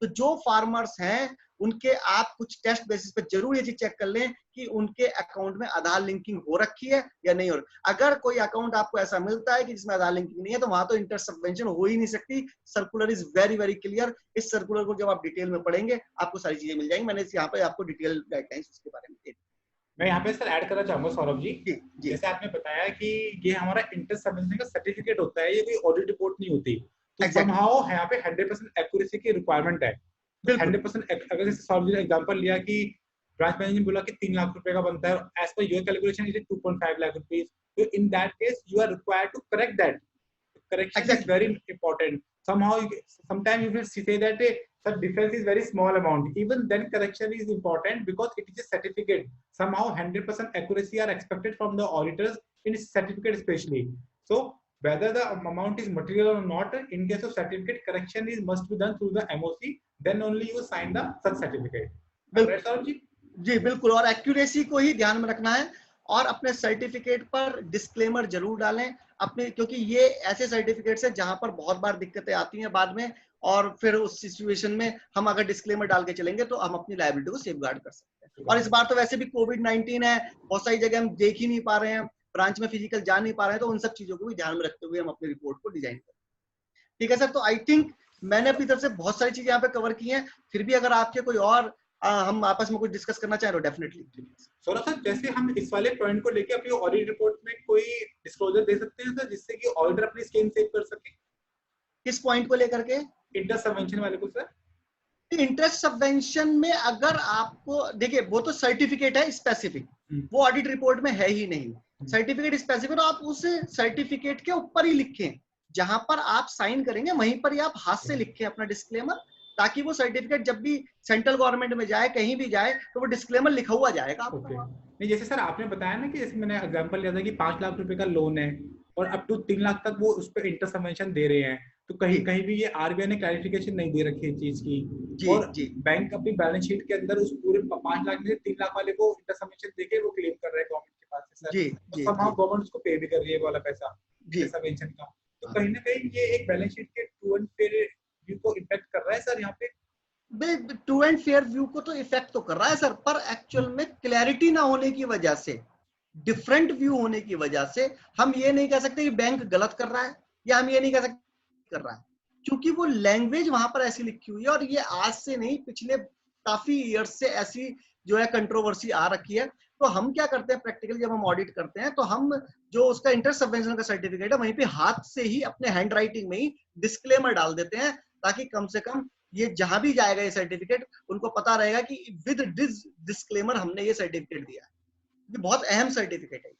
तो जो फार्मर्स हैं उनके आप कुछ टेस्ट बेसिस पे जरूर ये चीज चेक कर लें कि उनके अकाउंट में आधार लिंकिंग हो रखी है या नहीं हो रही। अगर कोई अकाउंट आपको ऐसा मिलता है कि जिसमें आधार लिंकिंग नहीं है तो वहां तो इंटरेस्ट सबवेंशन हो ही नहीं सकती। Circular is very very clear. इस सर्कुलर को जब आप डिटेल में पढ़ेंगे आपको सारी चीजें मिल जाएंगी। मैंने यहाँ पे आपको डिटेल गाइडलाइंस उसके बारे में दी। मैं यहाँ पे सर ऐड करना चाहूंगा सौरभ जी, जी जैसे आपने बताया कि ये हमारा इंटरेस्ट सबवेंशन का सर्टिफिकेट होता है, ये कोई ऑडिट रिपोर्ट नहीं होती, तो समहाउ यहाँ पे 100% एक्यूरेसी की रिक्वायरमेंट है। 100% अगर जैसे सौरभ जी ने एग्जांपल लिया कि ब्रांच मैनेजर ने बोला कि 3 लाख रुपए का बनता है, as per your calculation is 2.5 lakh rupees, तो in that case you are required to correct that. Correction is very important. Sometimes you will say that the difference is very small amount. Even then, correction is important because it is a certificate. Somehow, 100% accuracy are expected from the auditors in certificate, especially. So, whether the amount is material or not, in case of certificate, correction is must be done through the MOC. Then only you sign the such certificate. Right, Saurabh ji? जी बिल्कुल, और accuracy को ही ध्यान में रखना है और अपने certificate पर डिस्क्लेमर जरूर डालें अपने, क्योंकि ये ऐसे सर्टिफिकेट्स है जहां पर बहुत बार दिक्कतें आती हैं बाद में, और फिर उस सिचुएशन में हम अगर डिस्क्लेमर डाल के चलेंगे तो हम अपनी लायबिलिटी को सेफगार्ड कर सकते हैं। और इस बार तो वैसे भी कोविड-19 है, बहुत सारी जगह हम देख ही नहीं पा रहे हैं, ब्रांच में फिजिकल जा नहीं पा रहे हैं, तो उन सब चीजों को भी ध्यान में रखते हुए हम अपनी रिपोर्ट को डिजाइन करें। ठीक है सर, तो आई थिंक मैंने अपनी तरफ से बहुत सारी चीजें यहाँ पे कवर की हैं। फिर भी अगर आपके कोई और हम आपस में कुछ डिस्कस करना चाहें तो डेफिनेटली। सौरभ सर, जैसे हम इस वाले पॉइंट को लेके अपनी ऑडिट रिपोर्ट में कोई डिस्क्लोजर दे सकते हैं सर, जिससे कि ऑडिटर अपनी स्कीम सेव कर सके? किस पॉइंट को लेकर के? इंटरेस्ट सबवेंशन वाले को सर। इंटरेस्ट सबवेंशन में अगर आपको देखिए, वो तो सर्टिफिकेट है स्पेसिफिक, वो ऑडिट रिपोर्ट में है ही नहीं। सर्टिफिकेट स्पेसिफिक, आप उस सर्टिफिकेट के ऊपर ही लिखें, जहां पर आप साइन करेंगे वहीं पर ही आप हाथ से लिखें अपना डिस्क्लेमर, ताकि वो सर्टिफिकेट जब भी सेंट्रल गवर्नमेंट में जाए, कहीं भी जाए, तो वो डिस्क्लेमर लिखा हुआ जाएगा आपको। नहीं, जैसे सर आपने बताया ना कि जैसे मैंने एग्जांपल लिया था कि 5 लाख रुपए का लोन है और अप टू 3 लाख तक वो उस पर इंटरेस्ट सबवेंशन दे रहे हैं, तो कहीं कहीं भी ये आरबीआई ने क्लैरिफिकेशन नहीं दे रखी है चीज की, और बैंक अपनी बैलेंस शीट के अंदर उस पूरे 5 लाख में से 3 लाख वाले को इंटरेस्ट सबवेंशन देके वो क्लेम कर रहे हैं गवर्नमेंट के पास से सर, तो somehow गवर्नमेंट उसको पे भी कर रही है वाला पैसा सबवेंशन का, तो कहीं ना कहीं ये एक बैलेंस शीट के ट्रू एंड फेयर व्यू को इफेक्ट कर रहा है सर। यहाँ पे ट्रू एंड फेयर व्यू को तो इफेक्ट तो कर रहा है सर, पर एक्चुअल में क्लैरिटी ना होने की वजह से, डिफरेंट व्यू होने की वजह से हम ये नहीं कह सकते कि बैंक गलत कर रहा है, या हम ये नहीं कह सकते कर रहा है, क्योंकि वो लैंग्वेज वहां पर ऐसी लिखी हुई है। और ये आज से नहीं, पिछले काफी ईयर्स से ऐसी जो है कंट्रोवर्सी आ रखी है। तो हम क्या करते हैं प्रैक्टिकली, जब हम ऑडिट करते हैं तो हम जो उसका इंटरेस्ट सबवेंशन का सर्टिफिकेट है वहीं पे हाथ से ही अपने हैंड राइटिंग में ही डिस्क्लेमर डाल देते हैं, ताकि कम से कम ये जहां भी जाएगा ये सर्टिफिकेट, उनको पता रहेगा कि विद डिस्क्लेमर हमने ये सर्टिफिकेट दिया है। ये बहुत अहम सर्टिफिकेट है।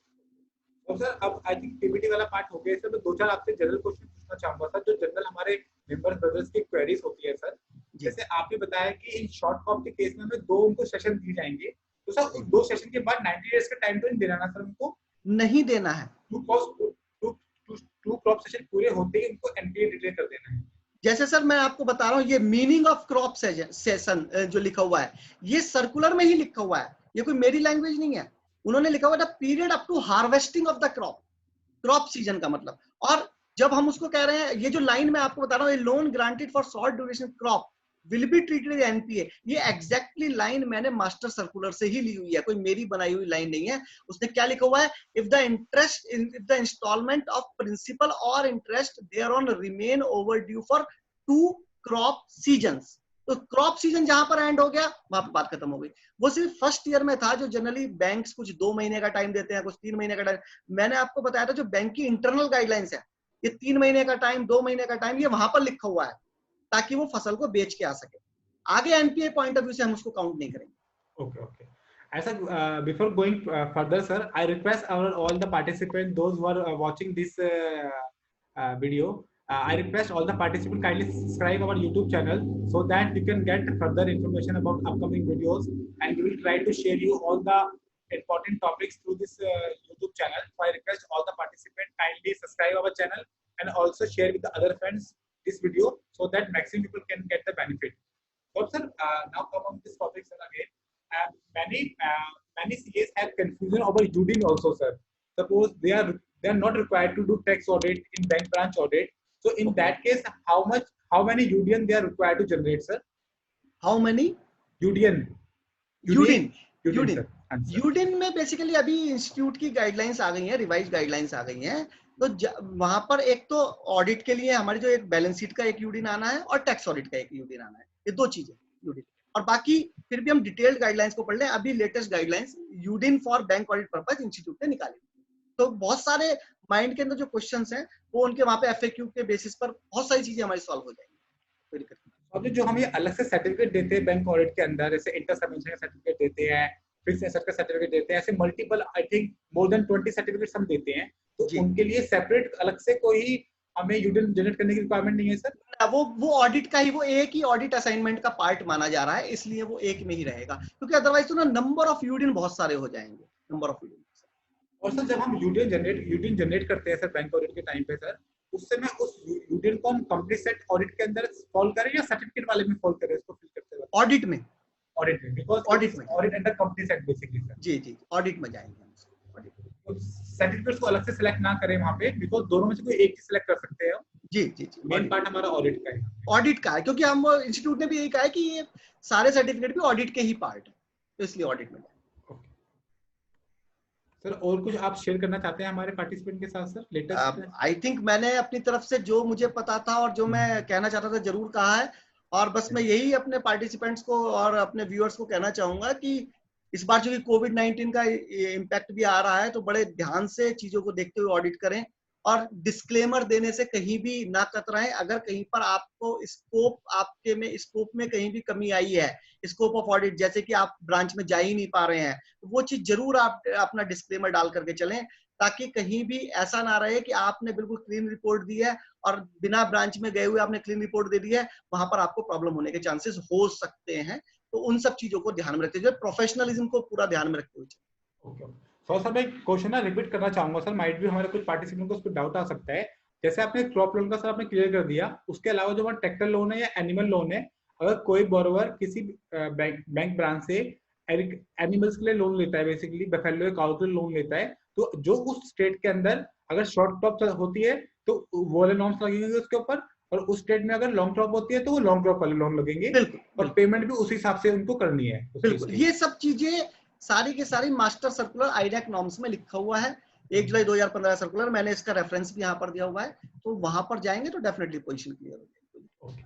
और सर अब आई थिंक पीपीटी वाला पार्ट हो गया सर, तो 2-4 आपसे जनरल क्वेश्चन पूछना चाहूंगा सर, जो जनरल हमारे मेंबर्स ब्रदर्स की क्वेरीज होती है सर। जैसे आपने बताया कि इन शॉर्ट क्रॉप के केस में हमें 2 उनको सेशन दिए जाएंगे, तो सर 2 सेशन के बाद 90 डेज का टाइम तो नहीं देना ना सर उनको? नहीं देना है, 2 क्रॉप सेशन पूरे होते ही उनको एनपीए डिक्लेयर कर देना है। जैसे सर मैं आपको बता रहा हूँ, ये मीनिंग ऑफ क्रॉप सेशन जो लिखा हुआ है ये सर्कुलर में ही लिखा हुआ है, ये कोई मेरी लैंग्वेज नहीं है। उन्होंने लिखा हुआ था period up to harvesting of the crop season का मतलब। और जब हम उसको कह रहे हैं, ये जो लाइन मैं आपको बता रहा हूँ, loan granted for short duration crop will be treated as NPA, ये एग्जैक्टली लाइन मैंने मास्टर सर्कुलर से ही ली हुई है, कोई मेरी बनाई हुई लाइन नहीं है। उसने क्या लिखा हुआ है, if the installment of principal और interest thereon remain overdue for 2 crop seasons. तो क्रॉप सीजन जहां पर एंड हो गया वहां पर बात खत्म हो गई। वो सिर्फ फर्स्ट ईयर में था, जो जनरली बैंक्स कुछ 2 महीने का टाइम देते हैं, कुछ 3 महीने का टाइम। मैंने आपको बताया था जो बैंक की इंटरनल गाइडलाइंस है, ये 3 महीने का टाइम, 2 महीने का टाइम, ये वहां पर लिखा हुआ है ताकि वो फसल को बेच के आ सके। आगे एनपीए पॉइंट ऑफ व्यू से हम उसको काउंट नहीं करेंगे। Okay, okay. As before going further, sir, I request our all the participants, those who are watching this video, I request all the participants kindly subscribe our YouTube channel so that you can get further information about upcoming videos, and we will try to share you all the important topics through this YouTube channel. So I request all the participants kindly subscribe our channel and also share with the other friends this video so that maximum people can get the benefit. So, sir, now come on this topic, sir, again. Many CAs have confusion over UDIN also, sir. Suppose they are not required to do tax audit in bank branch audit. So in that case, how many UDIN they are required to generate, sir? How many? UDIN. UDIN में basically अभी institute की guidelines आ गई हैं, revise guidelines आ गई हैं, तो वहां पर एक तो ऑडिट के लिए हमारी जो एक बैलेंस शीट का एक यूडिन आना है और टैक्स ऑडिट का एक यूडिन आना है, ये दो चीजें यूडिन। और बाकी फिर भी हम डिटेल्ड गाइडलाइंस को पढ़ लें। अभी latest guidelines UDIN for bank audit purpose institute ने निकाली, तो बहुत सारे माइंड के अंदर जो क्वेश्चंस हैं वो उनके वहां पे एफएक्यू के बेसिस पर बहुत सारी चीजें हमारी सॉल्व हो जाएंगी, कोई दिक्कत नहीं। अभी जो हम ये अलग से सर्टिफिकेट देते हैं बैंक ऑडिट के अंदर, जैसे इंटर सबमिशन का सर्टिफिकेट देते हैं, फिक्स एसेट का सर्टिफिकेट देते हैं, ऐसे multiple I think more than 20 certificates हम देते हैं, तो उनके लिए सेपरेट अलग से कोई हमें यूडिन जनरेट करने की रिक्वायरमेंट नहीं है सर? वो ऑडिट का ही, वो एक ही ऑडिट असाइनमेंट का पार्ट माना जा रहा है, इसलिए वो एक में ही रहेगा, क्योंकि अदरवाइज तो ना नंबर ऑफ यूडिन बहुत सारे हो जाएंगे, नंबर ऑफ यूडिन। और सर जब हम यूडिन जनरेट करते हैं सर बैंक ऑडिट के टाइम पे सर, उस समय उस यूडिन को हम कंपनी सेट ऑडिट के अंदर फॉलो करें या सर्टिफिकेट वाले में फॉलो करें इसको फिल करते वक्त? ऑडिट में because audit under company set basically sir. जी ऑडिट में जाएंगे हम, ऑडिट। तो सर्टिफिकेट्स को अलग से सिलेक्ट ना करें वहां पे, बिकॉज़ दोनों में से कोई एक ही सिलेक्ट कर सकते हैं। जी मेन पार्ट हमारा ऑडिट का है, ऑडिट का है, क्योंकि हम इंस्टीट्यूट ने भी यही कहा है कि ये सारे सर्टिफिकेट भी ऑडिट के ही पार्ट है, तो इसलिए ऑडिट में। सर और कुछ आप शेयर करना चाहते हैं हमारे पार्टिसिपेंट के साथ सर लेटेस्ट? आई थिंक मैंने अपनी तरफ से जो मुझे पता था और जो मैं कहना चाहता था जरूर कहा है, और बस मैं यही अपने पार्टिसिपेंट्स को और अपने व्यूअर्स को कहना चाहूंगा कि इस बार जो कोविड-19 का इम्पैक्ट भी आ रहा है, तो बड़े ध्यान से चीजों को देखते हुए ऑडिट करें और डिस्क्लेमर देने से कहीं भी ना कतराएं। अगर कहीं पर आपको स्कोप में कहीं भी कमी आई है, स्कोप ऑफ ऑडिट, जैसे कि आप ब्रांच में जा ही नहीं पा रहे हैं, तो वो चीज जरूर आप अपना डिस्क्लेमर डाल करके चलें, ताकि कहीं भी ऐसा ना रहे कि आपने बिल्कुल क्लीन रिपोर्ट दी है और बिना ब्रांच में गए हुए आपने क्लीन रिपोर्ट दे दी है, वहां पर आपको प्रॉब्लम होने के चांसेस हो सकते हैं। तो उन सब चीजों को ध्यान में रखते हुए, प्रोफेशनलिज्म को पूरा ध्यान में रखते हुए। सर मैं क्वेश्चन ना रिपीट करना चाहूंगा सर, माइट भी हमारे कुछ पार्टिसिपेंट को उस पर डाउट आ सकता है। जैसे आपने क्रॉप लोन का सर आपने क्लियर कर दिया, उसके अलावा जो हमारा ट्रैक्टर लोन है या एनिमल लोन है, अगर कोई बोरोवर किसी बैंक ब्रांच से एनिमल्स के लिए लोन लेता है, बेसिकली बफेलो या काऊ के लिए लोन लेता है, तो जो उस स्टेट के अंदर अगर शॉर्ट क्रॉप होती है तो वो वाले नॉर्म्स लगेंगे उसके ऊपर, और उस स्टेट में अगर लॉन्ग क्रॉप होती है तो वो लॉन्ग क्रॉप वाले लोन लगेंगे, और पेमेंट भी उसी हिसाब से उनको करनी है। बिल्कुल, ये सब चीजें सारी की सारी मास्टर सर्कुलर आईडैक नॉर्म्स में लिखा हुआ है, 1 जुलाई 2015 सर्कुलर, मैंने इसका रेफरेंस भी यहाँ पर दिया हुआ है, तो वहां पर जाएंगे तो डेफिनेटली पोजीशन क्लियर हो जाएगी।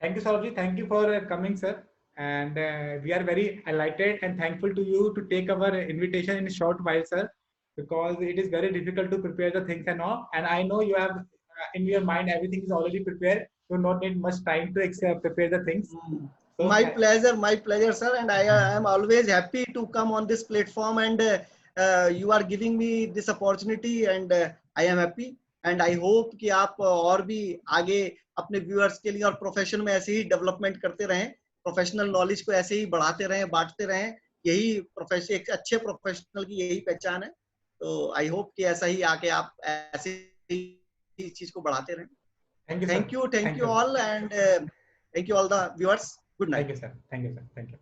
Thank you sir ji, thank you for coming sir, and we are very elated and thankful to you to take our invitation in a short while sir, because it is very difficult to prepare the things and all, and I know you have in your mind everything is already prepared, you not need much time to prepare the things. So, my pleasure sir, and I am always happy to come on this platform, and you are giving me this opportunity, and I am happy, and I hope कि आप और भी आगे अपने viewers के लिए और profession में ऐसे ही डेवलपमेंट करते रहें, प्रोफेशनल नॉलेज को ऐसे ही बढ़ाते रहें, बांटते रहें, यही प्रोफेशन, एक अच्छे प्रोफेशनल की यही पहचान है। तो आई होप कि ऐसा ही आके आप ऐसे ही चीज को बढ़ाते रहें। Thank you all, and thank you all the viewers. Good night. Thank you sir, thank you.